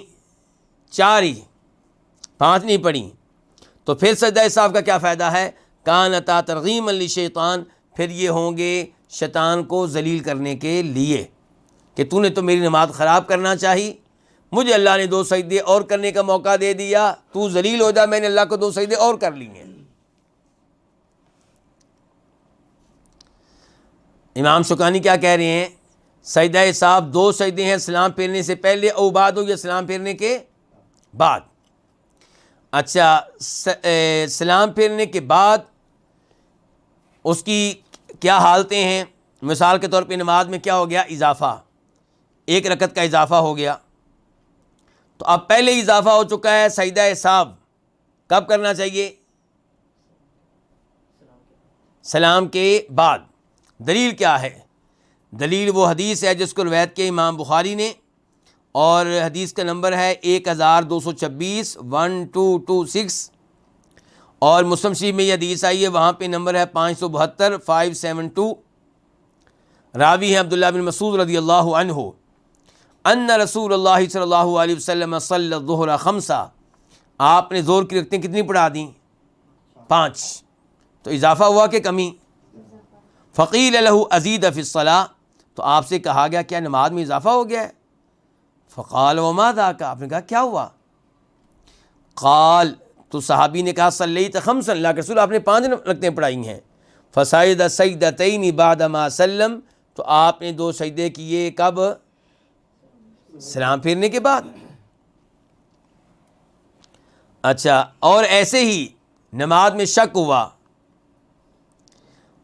4 ہی، 5 نہیں پڑھی، تو پھر سجدہ صاحب کا کیا فائدہ ہے؟ كَانَتَا تَرْغِيمًا لِلشَّيْطَانِ، پھر یہ ہوں گے شیطان کو ذلیل کرنے کے لیے کہ تو نے تو میری نماز خراب کرنا چاہی، مجھے اللہ نے 2 سجدے اور کرنے کا موقع دے دیا، تو ذلیل ہو جا، میں نے اللہ کو 2 سجدے اور کر لیے ہیں۔ امام شوکانی کیا کہہ رہے ہیں؟ سجدہ صاحب 2 سجدے ہیں، سلام پھیرنے سے پہلے او بعد ہو، یا سلام پھیرنے کے بعد؟ اچھا، سلام پھیرنے کے بعد اس کی کیا حالتیں ہیں؟ مثال کے طور پہ نماز میں کیا ہو گیا؟ اضافہ، 1 رکعت کا اضافہ ہو گیا، تو اب پہلے ہی اضافہ ہو چکا ہے، سجدہ صاحب کب کرنا چاہیے؟ سلام کے بعد۔ دلیل کیا ہے؟ دلیل وہ حدیث ہے جس کو روایت کیا امام بخاری نے، اور حدیث کا نمبر ہے 1226 1226، اور مسلم شریف میں یہ حدیث آئی ہے، وہاں پہ نمبر ہے 572 572۔ راوی ہے عبداللہ بن مسعود رضی اللہ عنہ، ان رسول اللہ صلی اللہ علیہ وسلم صلی الظہر 5، آپ نے ظہر کی رکعتیں کتنی پڑھا دیں؟ 5۔ تو اضافہ ہوا کہ کمی؟ فقیل لہ ازید فی الصلاۃ، تو آپ سے کہا گیا کیا نماز میں اضافہ ہو گیا ہے؟ فقال وما ذاک، آپ نے کہا کیا ہوا؟ قال، تو صحابی نے کہا صلیت 5، اللہ کے رسول آپ نے 5 رکعتیں پڑھائی ہیں، فسجد سجدتین بعد ما سلم، تو آپ نے 2 سجدے کیے، کب؟ سلام پھیرنے کے بعد۔ اچھا، اور ایسے ہی نماز میں شک ہوا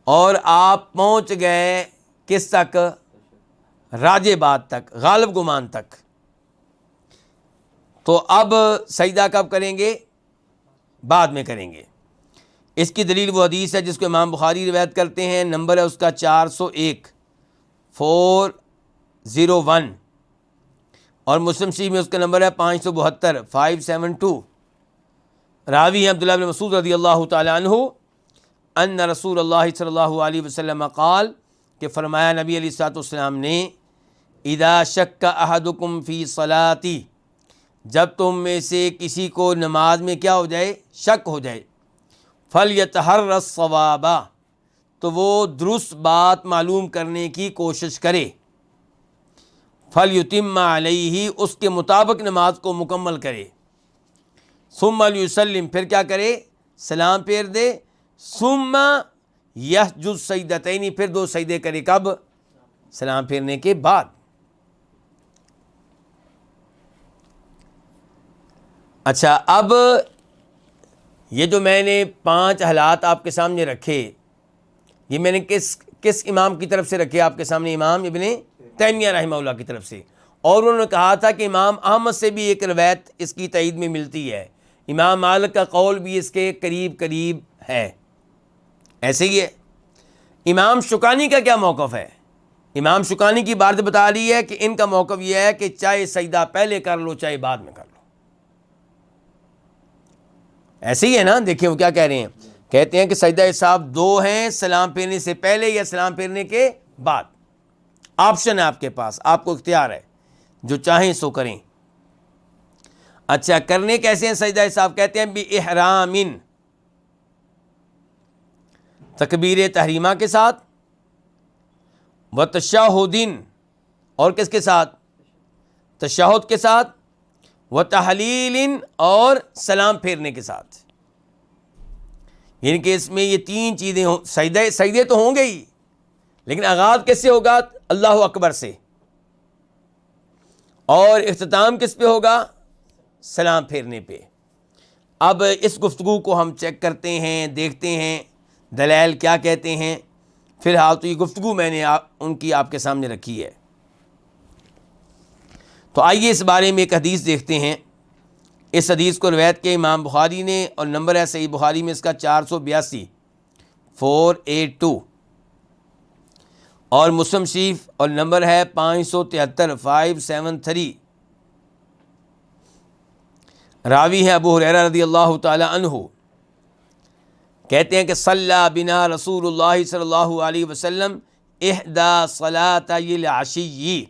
اور آپ پہنچ گئے کس تک؟ راجح بات تک، غالب گمان تک، تو اب سجدہ کب کریں گے؟ بعد میں کریں گے۔ اس کی دلیل وہ حدیث ہے جس کو امام بخاری روایت کرتے ہیں، نمبر ہے اس کا 401 401، اور مسلم شریف میں اس کا نمبر ہے 572 572۔ راوی ہیں عبداللہ بن مسعود رضی اللہ تعالی عنہ، ان رسول اللہ صلی اللہ علیہ وسلم قال، کہ فرمایا نبی علیہ الصلوۃ والسلام نے، اذا شک احدکم فی صلاتی، جب تم میں سے کسی کو نماز میں کیا ہو جائے؟ شک ہو جائے، فلیتحری الصواب، تو وہ درست بات معلوم کرنے کی کوشش کرے، فلیتم علیہ، اس کے مطابق نماز کو مکمل کرے، ثم لیسلم، پھر کیا کرے؟ سلام پھیر دے، ثم یسجد سجدتین، پھر 2 سجدے کرے، کب؟ سلام پھیرنے کے بعد۔ اچھا، اب یہ جو میں نے 5 حالات آپ کے سامنے رکھے، یہ میں نے کس امام کی طرف سے رکھے آپ کے سامنے؟ امام ابن تیمیہ رحمہ اللہ کی طرف سے. اور انہوں نے کہا تھا کہ امام احمد سے بھی ایک روایت اس کی تائید میں ملتی ہے، امام مالک کا قول بھی اس کے قریب قریب ہے. ایسے ہی ہے. امام شوکانی کا کیا موقف ہے؟ امام شوکانی کی بات بتا رہی ہے کہ ان کا موقف یہ ہے کہ چاہے سجدہ پہلے کر لو چاہے بعد میں کر لو. ایسے ہی ہے نا. دیکھیں وہ کیا کہہ رہے ہیں، کہتے ہیں کہ سجدہ صاحب دو ہیں، سلام پھیرنے سے پہلے یا سلام پھیرنے کے بعد. آپشن ہے آپ کے پاس، آپ کو اختیار ہے، جو چاہیں سو کریں. اچھا کرنے کیسے ہیں سجدہ صاحب؟ کہتے ہیں بِإِحْرَامٍ، تکبیر تحریمہ کے ساتھ، وَتَشَہُدٍ، اور کس کے ساتھ؟ تشہد کے ساتھ، وَتَحْلِیلٍ، اور سلام پھیرنے کے ساتھ. یعنی کہ اس میں یہ تین چیزیں ہوں. سجدے تو ہوں گے ہی، لیکن آغاز کس سے ہوگا؟ اللہ اکبر سے. اور اختتام کس پہ ہوگا؟ سلام پھیرنے پہ. اب اس گفتگو کو ہم چیک کرتے ہیں، دیکھتے ہیں دلائل کیا کہتے ہیں. فی الحال تو یہ گفتگو میں نے ان کی آپ کے سامنے رکھی ہے. تو آئیے اس بارے میں ایک حدیث دیکھتے ہیں. اس حدیث کو روایت کے امام بخاری نے، اور نمبر ہے صحیح بخاری میں اس کا 482 482، اور مسلم شریف اور نمبر ہے 573 573. راوی ہے ابو ہریرہ رضی اللہ تعالی عنہ. کہتے ہیں کہ صلی بنا رسول اللہ صلی اللہ علیہ وسلم احدی صلاتي العشی،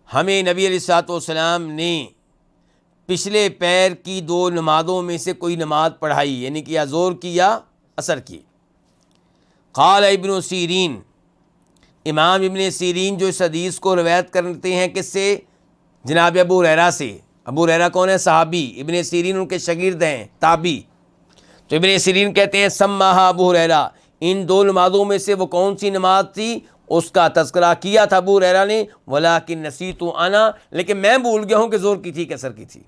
ہمیں نبی علیہ الصلوۃ والسلام نے پچھلے پیر کی دو نمازوں میں سے کوئی نماز پڑھائی، یعنی کہ یا زور کی یا عصر کی. قال ابن سیرین، امام ابن سیرین جو اس حدیث کو روایت کرتے ہیں کس سے؟ جناب ابو ہریرہ سے. ابو ہریرہ کون ہے؟ صحابی. ابن سیرین ان کے شاگرد ہیں، تابعی. تو ابن سیرین کہتے ہیں سماہا ابو ہریرہ، ان دو نمازوں میں سے وہ کون سی نماز تھی اس کا تذکرہ کیا تھا ابو ہریرہ نے. ولکن نسیت انا، لیکن میں بھول گیا ہوں کہ زور کی تھی کہ عصر کی تھی.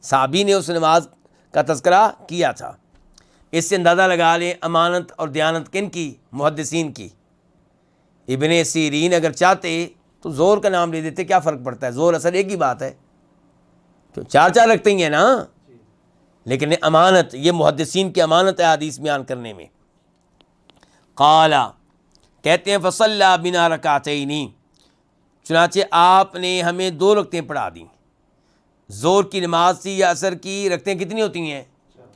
صحابی نے اس نماز کا تذکرہ کیا تھا. اس سے اندازہ لگا لیں امانت اور دیانت کن کی؟ محدثین کی. ابن سیرین اگر چاہتے تو زور کا نام لے دیتے، کیا فرق پڑتا ہے؟ زور اثر ایک ہی بات ہے، تو چار چار رکھتے ہی ہیں نا. لیکن امانت، یہ محدثین کی امانت ہے حدیث بیان کرنے میں. قال، کہتے ہیں فصلی بنا رکعتین، چنانچہ آپ نے ہمیں 2 رکعتیں پڑھا دیں. زور کی نماز تھی یا عصر کی؟ رکعتیں کتنی ہوتی ہیں؟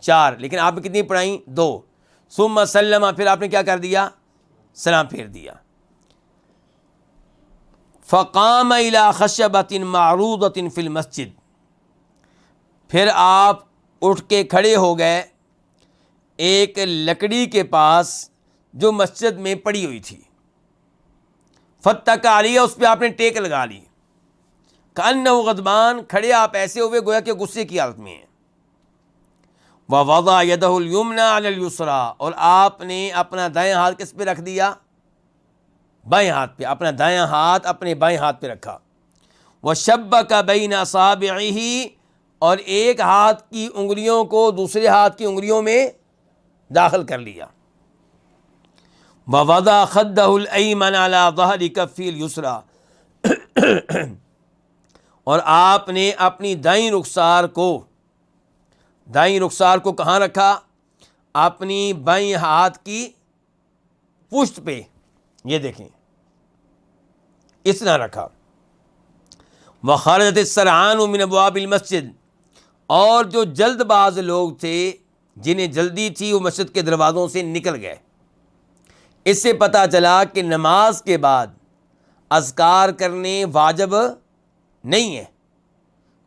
4، لیکن آپ نے کتنی پڑھائیں؟ 2. ثم سلم، پھر آپ نے کیا کر دیا؟ سلام پھیر دیا. فقام الی خشبۃ معروضۃ فی المسجد، پھر آپ اٹھ کے کھڑے ہو گئے ایک لکڑی کے پاس جو مسجد میں پڑی ہوئی تھی. فاتکا علیہ، اس پہ آپ نے ٹیک لگا لی. کأنہ غضبان، کھڑے آپ ایسے ہوئے گویا کہ غصے کی حالت میں ہیں. ووضع یدہ الیمنی علی الیسری، اور آپ نے اپنا دائیں ہاتھ کس پہ رکھ دیا؟ بائیں ہاتھ پہ. اپنا دائیں ہاتھ اپنے بائیں ہاتھ پہ رکھا. وشبک بین اصابعہ، اور ایک ہاتھ کی انگلیوں کو دوسرے ہاتھ کی انگلیوں میں داخل کر لیا. ووضع خدہ الایمن علی ظہر کفہ الیسری، اور آپ نے اپنی دائیں رخسار کو کہاں رکھا؟ اپنی بائیں ہاتھ کی پشت پہ. یہ دیکھیں اس طرح رکھا. وخرجت السرعان من ابواب المسجد، اور جو جلد باز لوگ تھے جنہیں جلدی تھی وہ مسجد کے دروازوں سے نکل گئے. اس سے پتہ چلا کہ نماز کے بعد اذکار کرنے واجب نہیں ہے،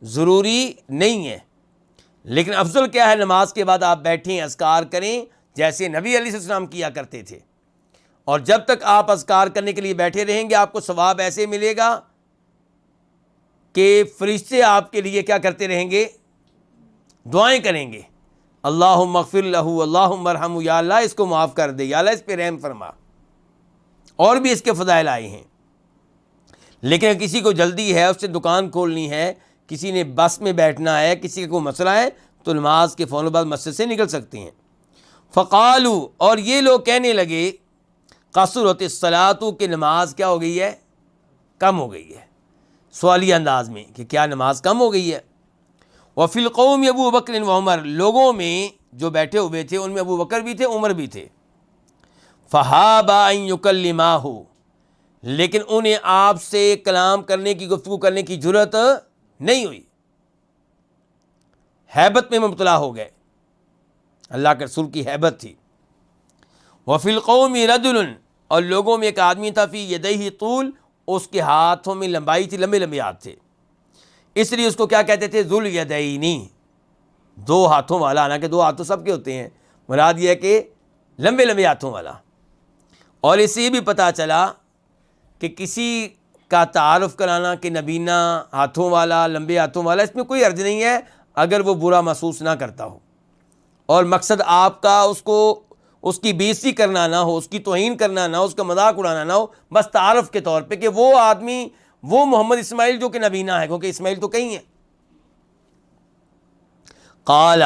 ضروری نہیں ہے، لیکن افضل کیا ہے؟ نماز کے بعد آپ بیٹھیں اذکار کریں جیسے نبی علیہ السلام کیا کرتے تھے. اور جب تک آپ اذکار کرنے کے لیے بیٹھے رہیں گے آپ کو ثواب ایسے ملے گا کہ فرشتے آپ کے لیے کیا کرتے رہیں گے؟ دعائیں کریں گے. اللہم اغفر لہ، اللہم ارحمہ، یا اللہ اس کو معاف کر دے، یا اللہ اس پہ رحم فرما. اور بھی اس کے فضائل آئے ہیں. لیکن کسی کو جلدی ہے، اس سے دکان کھولنی ہے، کسی نے بس میں بیٹھنا ہے، کسی کا کوئی مسئلہ ہے، تو نماز کے فوراً بعد مسجد سے نکل سکتے ہیں. فقالو، اور یہ لوگ کہنے لگے قصرت الصلاۃ کہ نماز کیا ہو گئی ہے؟ کم ہو گئی ہے، سوالی انداز میں کہ کیا نماز کم ہو گئی ہے۔ وفی القوم ابو بکر و عمر، لوگوں میں جو بیٹھے ہوئے تھے ان میں ابو بکر بھی تھے، عمر بھی تھے۔ فہابا ان یکلماہ، لیکن انہیں آپ سے کلام کرنے کی، گفتگو کرنے کی جرأت نہیں ہوئی، ہیبت میں مبتلا ہو گئے، اللہ کے رسول کی ہیبت تھی۔ وفی القوم رجل، اور لوگوں میں ایک آدمی تھا، فی یدیہ طول، اس کے ہاتھوں میں لمبائی تھی، لمبے لمبے ہاتھ تھے، اس لیے اس کو کیا کہتے تھے؟ ذو الیدینی، دو ہاتھوں والا، حالانکہ دو ہاتھ تو سب کے ہوتے ہیں، مراد یہ ہے کہ لمبے لمبے ہاتھوں والا۔ اور اس سے یہ بھی پتہ چلا کہ کسی کا تعارف کرانا کہ نبینا ہاتھوں والا، لمبے ہاتھوں والا، اس میں کوئی حرج نہیں ہے اگر وہ برا محسوس نہ کرتا ہو، اور مقصد آپ کا اس کی بے عزتی کرنا نہ ہو، اس کی توہین کرنا نہ ہو، اس کا مذاق اڑانا نہ ہو، بس تعارف کے طور پہ کہ وہ آدمی، وہ محمد اسماعیل جو کہ نبینا ہے، کیونکہ اسماعیل تو کئی ہیں۔ قال،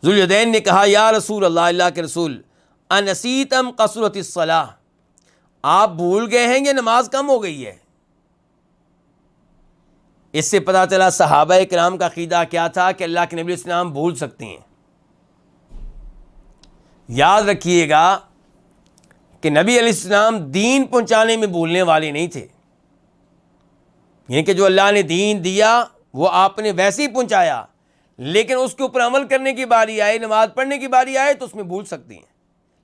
ذوالیدین نے کہا، یا رسول اللہ، اللہ کے رسول، انسیت ام قصرت الصلاۃ، آپ بھول گئے ہیں یا نماز کم ہو گئی ہے؟ اس سے پتہ چلا صحابہ کرام کا عقیدہ کیا تھا کہ اللہ کے نبی علیہ السلام بھول سکتے ہیں۔ یاد رکھیے گا کہ نبی علیہ السلام دین پہنچانے میں بھولنے والے نہیں تھے، یعنی کہ جو اللہ نے دین دیا وہ آپ نے ویسے ہی پہنچایا، لیکن اس کے اوپر عمل کرنے کی باری آئے، نماز پڑھنے کی باری آئے تو اس میں بھول سکتے ہیں۔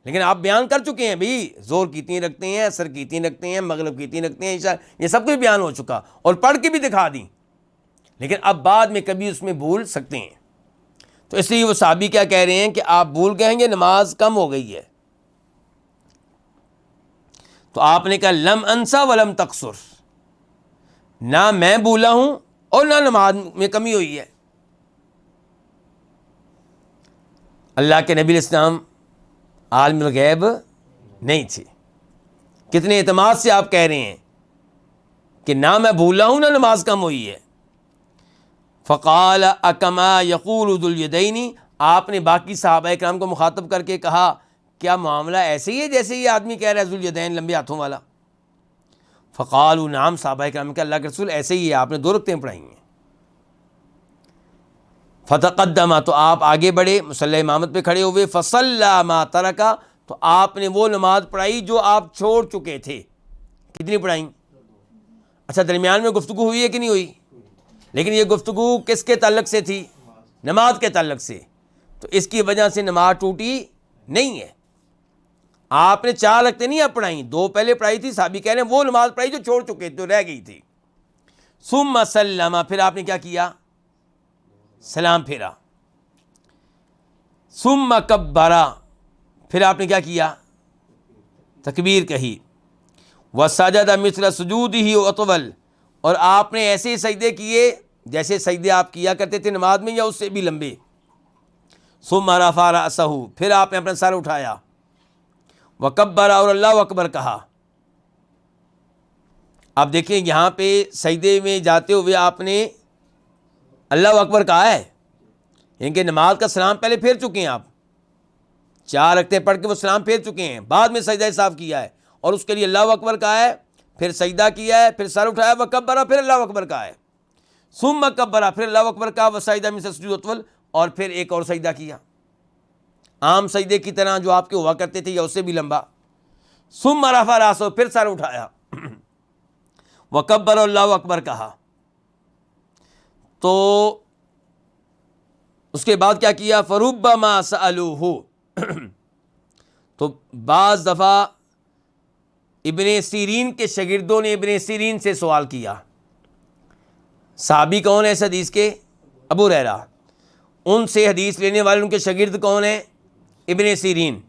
لیکن آپ بیان کر چکے ہیں بھی، زور کی تین رکھتے ہیں، عصر کی تین رکھتے ہیں، مغرب کی تین رکھتے ہیں، عشاء، یہ سب کچھ بیان ہو چکا، اور پڑھ کے بھی دکھا دیں، لیکن اب بعد میں کبھی اس میں بھول سکتے ہیں۔ تو اس لیے وہ صحابی کیا کہہ رہے ہیں کہ آپ بھول گئے ہیں، یہ نماز کم ہو گئی ہے۔ تو آپ نے کہا لم انسا ولم تقصر، نہ میں بھولا ہوں اور نہ نماز میں کمی ہوئی ہے۔ اللہ کے نبی علیہ السلام عالم الغیب نہیں تھے، کتنے اعتماد سے آپ کہہ رہے ہیں کہ نہ میں بھولا ہوں نہ نماز کم ہوئی ہے۔ فقال اکما یقول ذو الیدین، آپ نے باقی صحابہ کرام کو مخاطب کر کے کہا، کیا معاملہ ایسے ہی ہے جیسے یہ آدمی کہہ رہا ہے ذو الیدین، لمبے ہاتھوں والا؟ فقالوا نعم، صحابہ کرام کہ اللہ کے رسول ایسے ہی ہے، آپ نے 2 رکعتیں پڑھائی ہیں۔ فتقدم، تو آپ آگے بڑھے، مصلی امامت پہ کھڑے ہوئے، فصلی ما ترکا، تو آپ نے وہ نماز پڑھائی جو آپ چھوڑ چکے تھے۔ کتنی پڑھائیں؟ اچھا، درمیان میں گفتگو ہوئی ہے کہ نہیں ہوئی؟ لیکن یہ گفتگو کس کے تعلق سے تھی؟ نماز کے تعلق سے، تو اس کی وجہ سے نماز ٹوٹی نہیں ہے۔ آپ نے 4 رکعتیں نہیں آپ پڑھائیں، 2 پہلے پڑھائی تھی، صحابی کہہ رہے ہیں وہ نماز پڑھائی جو چھوڑ چکے تھے، جو رہ گئی تھی۔ ثم سلم، پھر آپ نے کیا کیا؟ سلام پھیرا۔ ثم کبرا، پھر آپ نے کیا کیا؟ تکبیر کہی۔ وسجد مثل سجودہ واطول، اور آپ نے ایسے سجدے کیے جیسے سجدے آپ کیا کرتے تھے نماز میں، یا اس سے بھی لمبے۔ ثم رفع رأسہ، پھر آپ نے اپنا سر اٹھایا۔ وکبر، اور اللہ اکبر کہا۔ آپ دیکھیں یہاں پہ سجدے میں جاتے ہوئے آپ نے اللہ اکبر کہا ہے، یعنی کہ نماز کا سلام پہلے پھیر چکے ہیں آپ، 4 رکعتیں پڑھ کے وہ سلام پھیر چکے ہیں، بعد میں سجدہ صاف کیا ہے، اور اس کے لیے اللہ اکبر کہا ہے، پھر سجدہ کیا ہے، پھر سر اٹھایا، وکبر، پھر اللہ اکبر کہا ہے۔ ثم کبر، پھر اللہ اکبر کہا، وسجد مثل سجود اطول، اور پھر ایک اور سجدہ کیا، عام سجدے کی طرح جو آپ کے ہوا کرتے تھے یا اس سے بھی لمبا۔ ثم رفع رأسہ، پھر سر اٹھایا، وکبر، اللہ اکبر کہا۔ تو اس کے بعد کیا کیا؟ فربما سألوہ، تو بعض دفعہ ابن سیرین کے شاگردوں نے ابن سیرین سے سوال کیا۔ صحابی کون ہے اس حدیث کے؟ ابو ہریرہ۔ ان سے حدیث لینے والے ان کے شاگرد کون ہیں؟ ابن سیرین۔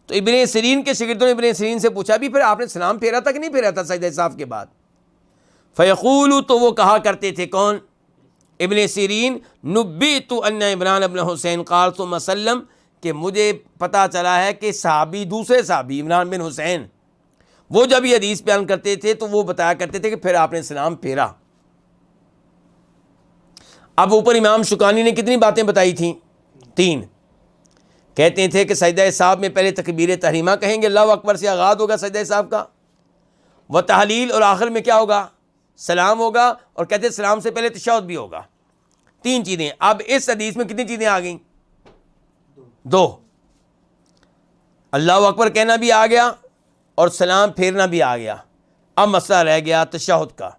تو ابن سیرین کے شاگردوں نے ابن سیرین سے پوچھا بھی پھر آپ نے سلام پھیرا تھا کہ نہیں پھیرا تھا سجدہ صاف کے بعد؟ فیقول، تو وہ کہا کرتے تھے، کون؟ ابن سیرین، نبئت ان عمران بن حسین قال ثم سلم، کہ مجھے پتہ چلا ہے کہ صحابی، دوسرے صحابی عمران بن حسین، وہ جب یہ حدیث بیان کرتے تھے تو وہ بتایا کرتے تھے کہ پھر آپ نے سلام پھیرا۔ اب اوپر امام شوکانی نے کتنی باتیں بتائی تھیں؟ 3۔ کہتے تھے کہ سجدہ صاحب میں پہلے تکبیر تحریمہ کہیں گے، اللہ اکبر سے آغاز ہوگا سجدہ صاحب کا، وہ تحلیل، اور آخر میں کیا ہوگا؟ سلام ہوگا، اور کہتے ہیں سلام سے پہلے تشہد بھی ہوگا۔ 3 چیزیں۔ اب اس حدیث میں کتنی چیزیں آ گئیں؟ 2۔ اللہ اکبر کہنا بھی آ گیا اور سلام پھیرنا بھی آ گیا۔ اب مسئلہ رہ گیا تشہد کا۔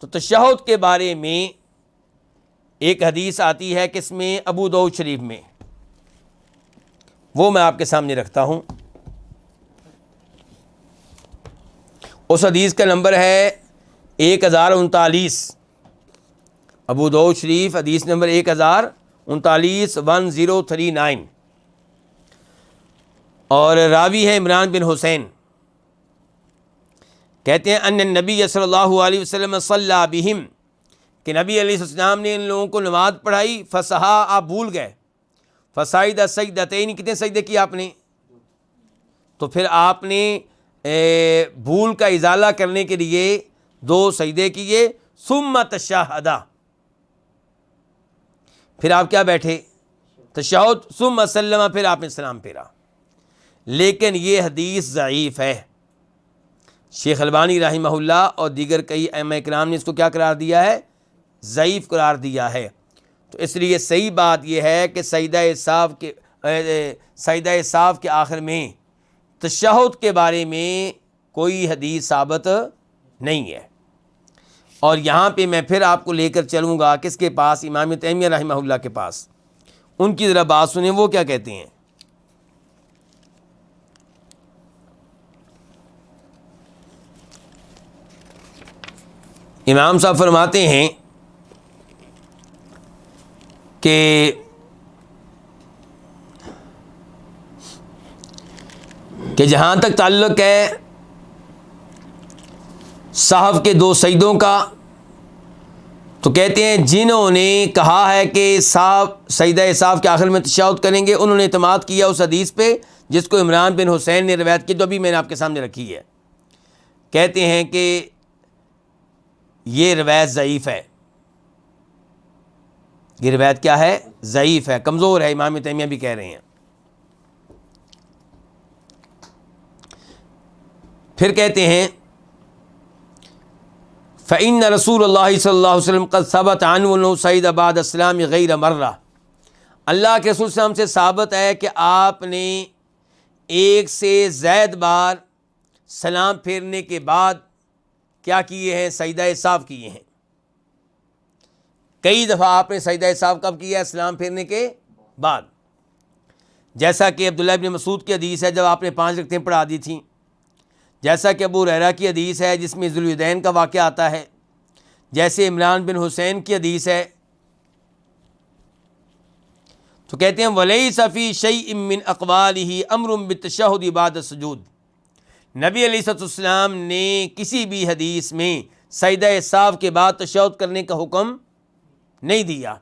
تو تشہد کے بارے میں ایک حدیث آتی ہے کس میں؟ ابو داؤد شریف میں، وہ میں آپ کے سامنے رکھتا ہوں۔ اس حدیث کا نمبر ہے 1039، ابو داؤد شریف حدیث نمبر 1039، 1039، اور راوی ہے عمران بن حسین۔ کہتے ہیں ان النبی صلی اللہ علیہ وسلم صلی بہم، کہ نبی علیہ السلام نے ان لوگوں کو نماز پڑھائی، فسہا، آپ بھول گئے، فسائد سجدتین، کتنے سجدے کیے آپ نے؟ تو پھر آپ نے بھول کا ازالہ کرنے کے لیے 2 سجدے کیے، ثم تشہدا، پھر آپ کیا بیٹھے؟ تشہد، ثم سلم، پھر آپ نے سلام پھیرا۔ لیکن یہ حدیث ضعیف ہے۔ شیخ البانی رحمہ اللہ اور دیگر کئی ائمہ کرام نے اس کو کیا قرار دیا ہے؟ ضعیف قرار دیا ہے۔ تو اس لیے صحیح بات یہ ہے کہ سجدہ صاف کے آخر میں تشہد کے بارے میں کوئی حدیث ثابت نہیں ہے۔ اور یہاں پہ میں پھر آپ کو لے کر چلوں گا کس کے پاس؟ امام تیمیہ رحمہ اللہ کے پاس۔ ان کی ذرا بات سنیں، وہ کیا کہتے ہیں۔ امام صاحب فرماتے ہیں کہ جہاں تک تعلق ہے صحف کے 2 سجدوں کا، تو کہتے ہیں جنہوں نے کہا ہے کہ سجدہ صاف کے آخر میں تشہد کریں گے، انہوں نے اعتماد کیا اس حدیث پہ جس کو عمران بن حسین نے روایت کی، جو ابھی میں نے آپ کے سامنے رکھی ہے۔ کہتے ہیں کہ یہ روایت ضعیف ہے، یہ روایت کیا ہے؟ ضعیف ہے، کمزور ہے، امام تیمیہ بھی کہہ رہے ہیں۔ پھر کہتے ہیں فإن رسول اللہ صلی اللہ علیہ وسلم قد ثبت عنہ انه صعد بعد السلام غیر مرہ، اللہ کے رسول صلی اللہ علیہ وسلم سے ثابت ہے کہ آپ نے 1 سے زائد بار سلام پھیرنے کے بعد کیا کیے ہیں؟ سجدہ صاف کیے ہیں۔ کئی دفعہ آپ نے سجدہ صاف کب کیا ہے؟ سلام پھیرنے کے بعد، جیسا کہ عبداللہ ابن مسعود کی حدیث ہے جب آپ نے 5 رکعتیں پڑھا دی تھیں، جیسا کہ ابو ہریرہ کی حدیث ہے جس میں ذوالیدین کا واقعہ آتا ہے، جیسے عمران بن حسین کی حدیث ہے۔ تو کہتے ہیں وَلَيْسَ فِي شَيْءٍ مِّنْ أَقْوَالِهِ أَمْرٌ بِالتَّشَهُّدِ بَعْدَ السُّجُودِ، نبی علیہ السلام نے کسی بھی حدیث میں سجدہ صاف کے بعد تشہد کرنے کا حکم نہیں دیا۔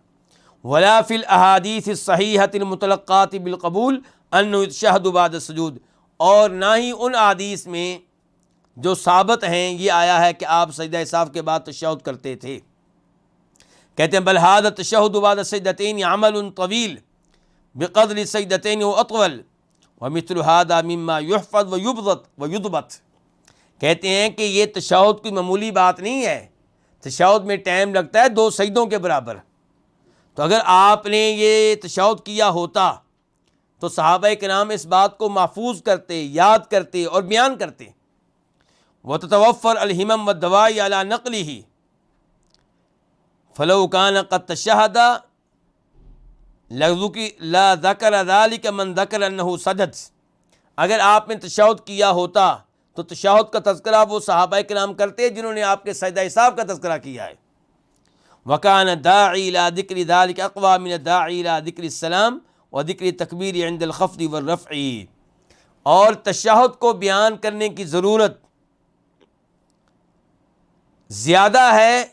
وَلَا فِي الْأَحَادِيثِ الصَّحِيحَةِ الْمُتَلَقَّاةِ بِالْقَبُولِ أَنَّهُ يُتَشَهَّدُ بَعْدَ السُّجُودِ، اور نہ ہی ان حدیث میں جو ثابت ہیں یہ آیا ہے کہ آپ سجدہ صاف کے بعد تشہد کرتے تھے۔ کہتے ہیں بل هذا التشهد بعد السجدتين عمل طويل بقدر السجدتين واطول ومثل هذا مما يحفظ ويضبط، کہتے ہیں کہ یہ تشہد کوئی معمولی بات نہیں ہے، تشہد میں ٹائم لگتا ہے 2 سجدوں کے برابر۔ تو اگر آپ نے یہ تشہد کیا ہوتا تو صحابہ کرام اس بات کو محفوظ کرتے، یاد کرتے اور بیان کرتے۔ وتتوفر الہمم والدوائی علی نقلہ فلو کان قد تشہد لا ذکر ذلک من ذکر انہ سجد، اگر آپ نے تشہد کیا ہوتا تو تشہد کا تذکرہ وہ صحابہ کرام کرتے جنہوں نے آپ کے سجدہ صاف کا تذکرہ کیا ہے۔ وکان الداعی الی ذکر ذلک اقوی من الداعی الی ذکر السلام وذکر تکبیر عند الخفض والرفع، اور تشہد کو بیان کرنے کی ضرورت زیادہ ہے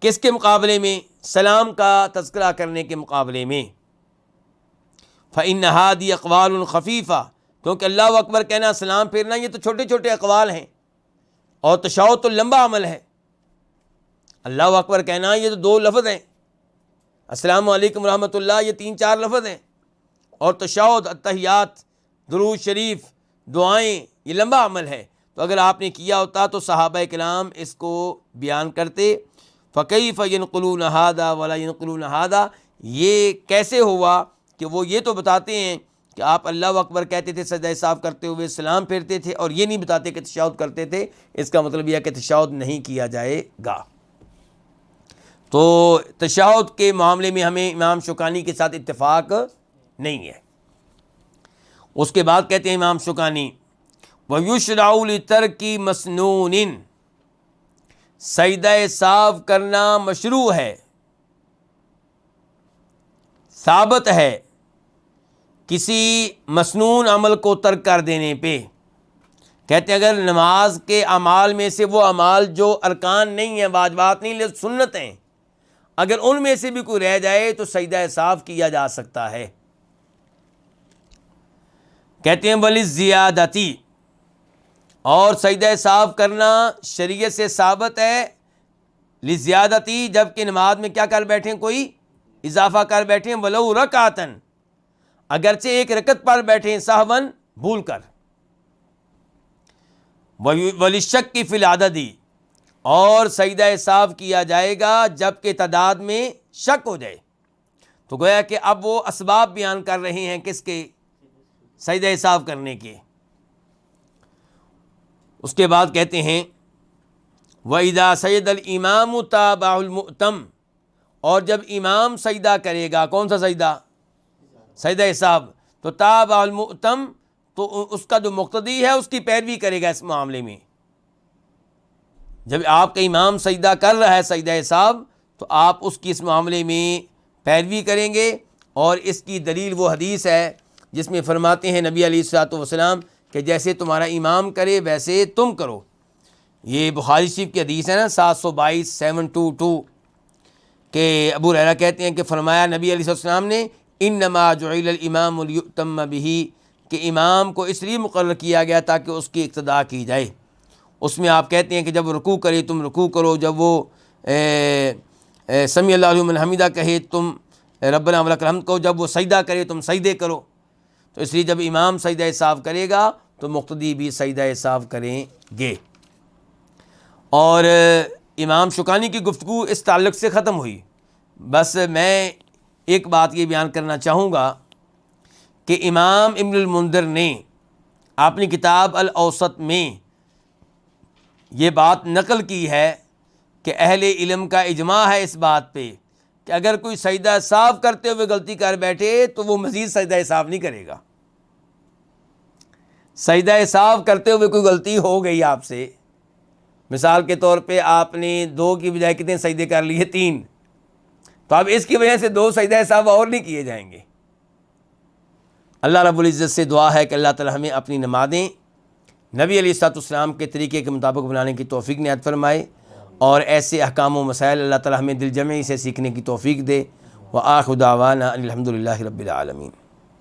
کس کے مقابلے میں؟ سلام کا تذکرہ کرنے کے مقابلے میں۔ فإن هذه اقوال خفیفہ، کیونکہ اللہ اکبر کہنا، سلام پھیرنا، یہ تو چھوٹے چھوٹے اقوال ہیں، اور تشہد تو لمبا عمل ہے۔ اللہ اکبر کہنا یہ تو 2 لفظ ہیں، السلام علیکم ورحمۃ اللہ، یہ 3-4 لفظ ہیں، اور تشہد، التحیات، درود شریف، دعائیں، یہ لمبا عمل ہے۔ تو اگر آپ نے کیا ہوتا تو صحابہ کرام اس کو بیان کرتے۔ فَكَيْفَ يَنْقُلُونَ هَذَا وَلَا يَنْقُلُونَ هَذَا، یہ کیسے ہوا کہ وہ یہ تو بتاتے ہیں کہ آپ اللہ اکبر کہتے تھے سجدہ صاف کرتے ہوئے، سلام پھیرتے تھے، اور یہ نہیں بتاتے کہ تشہد کرتے تھے۔ اس کا مطلب یہ ہے کہ تشہد نہیں کیا جائے گا۔ تو تشہد کے معاملے میں ہمیں امام شوکانی کے ساتھ اتفاق نہیں ہے۔ اس کے بعد کہتے ہیں امام شوکانی وَيُشْرَعُ لِتَرْكِ مَسْنُونٍ، سجدہ صاف کرنا مشروع ہے، ثابت ہے کسی مسنون عمل کو ترک کر دینے پہ۔ کہتے ہیں اگر نماز کے اعمال میں سے وہ اعمال جو ارکان نہیں ہیں، واجبات نہیں، لیکن سنت ہیں، اگر ان میں سے بھی کوئی رہ جائے تو سجدہ صاف کیا جا سکتا ہے۔ کہتے ہیں وَلِلزِّیَادَةِ، اور سجدہ صاف کرنا شریعت سے ثابت ہے لِزِّیَادَةِ، جب کہ نماز میں کیا کر بیٹھیں، کوئی اضافہ کر بیٹھیں، وَلَوْ رَکْعَةً، اگرچہ ایک رکعت پڑھ بیٹھیں سہواً، بھول کر۔ وَلِلشَّكِّ فِي الْعَدَدِ، اور سجدہ صاف کیا جائے گا جب کہ تعداد میں شک ہو جائے۔ تو گویا کہ اب وہ اسباب بیان کر رہے ہیں کس کے، سجدہ صاف کرنے کے۔ اس کے بعد کہتے ہیں وَإِذَا سَجَدَ الْإِمَامُ تَابَعَ الْمُؤْتَمَ، اور جب امام سجدہ کرے گا، کون سا سجدہ، سجدہ صاف، تو تابع المؤتم، تو اس کا جو مقتدی ہے اس کی پیروی کرے گا اس معاملے میں۔ جب آپ کا امام سجدہ کر رہا ہے سجدہ صاف، تو آپ اس کی اس معاملے میں پیروی کریں گے۔ اور اس کی دلیل وہ حدیث ہے جس میں فرماتے ہیں نبی علیہ الصلوۃ والسلام کہ جیسے تمہارا امام کرے ویسے تم کرو۔ یہ بخاری شریف کی حدیث ہے نا 722 کہ ابو ہریرہ کہتے ہیں کہ فرمایا نبی علیہ السلام نے انما جعل الامام لیؤتم بہ، کہ امام کو اس لیے مقرر کیا گیا تاکہ اس کی اقتداء کی جائے۔ اس میں آپ کہتے ہیں کہ جب رکوع کرے تم رکوع کرو، جب وہ سمیع اللہ لمن حمیدہ کہے تم ربنا ولک الحمد کہو، جب وہ سجدہ کرے تم سجدے کرو۔ تو اس لیے جب امام سجدہ صاف کرے گا تو مقتدی بھی سجدہ صاف کریں گے۔ اور امام شوکانی کی گفتگو اس تعلق سے ختم ہوئی۔ بس میں ایک بات یہ بیان کرنا چاہوں گا کہ امام ابن المنذر نے اپنی کتاب الاوسط میں یہ بات نقل کی ہے کہ اہل علم کا اجماع ہے اس بات پہ کہ اگر کوئی سجدہ صاف کرتے ہوئے غلطی کر بیٹھے تو وہ مزید سجدہ صاف نہیں کرے گا۔ سجدہ صاف کرتے ہوئے کوئی غلطی ہو گئی آپ سے، مثال کے طور پہ آپ نے 2 کی بجائے کتنے سجدے کر لیے، 3، تو اب اس کی وجہ سے 2 سجدہ صاف اور نہیں کیے جائیں گے۔ اللہ رب العزت سے دعا ہے کہ اللہ تعالی ہمیں اپنی نمازیں نبی علیہ الصلوۃ والسلام کے طریقے کے مطابق بنانے کی توفیق عنایت فرمائے، اور ایسے احکام و مسائل اللہ تعالی ہمیں دل جمعی سے سیکھنے کی توفیق دے۔ وآخر دعوانا ان الحمد للہ رب العالمین۔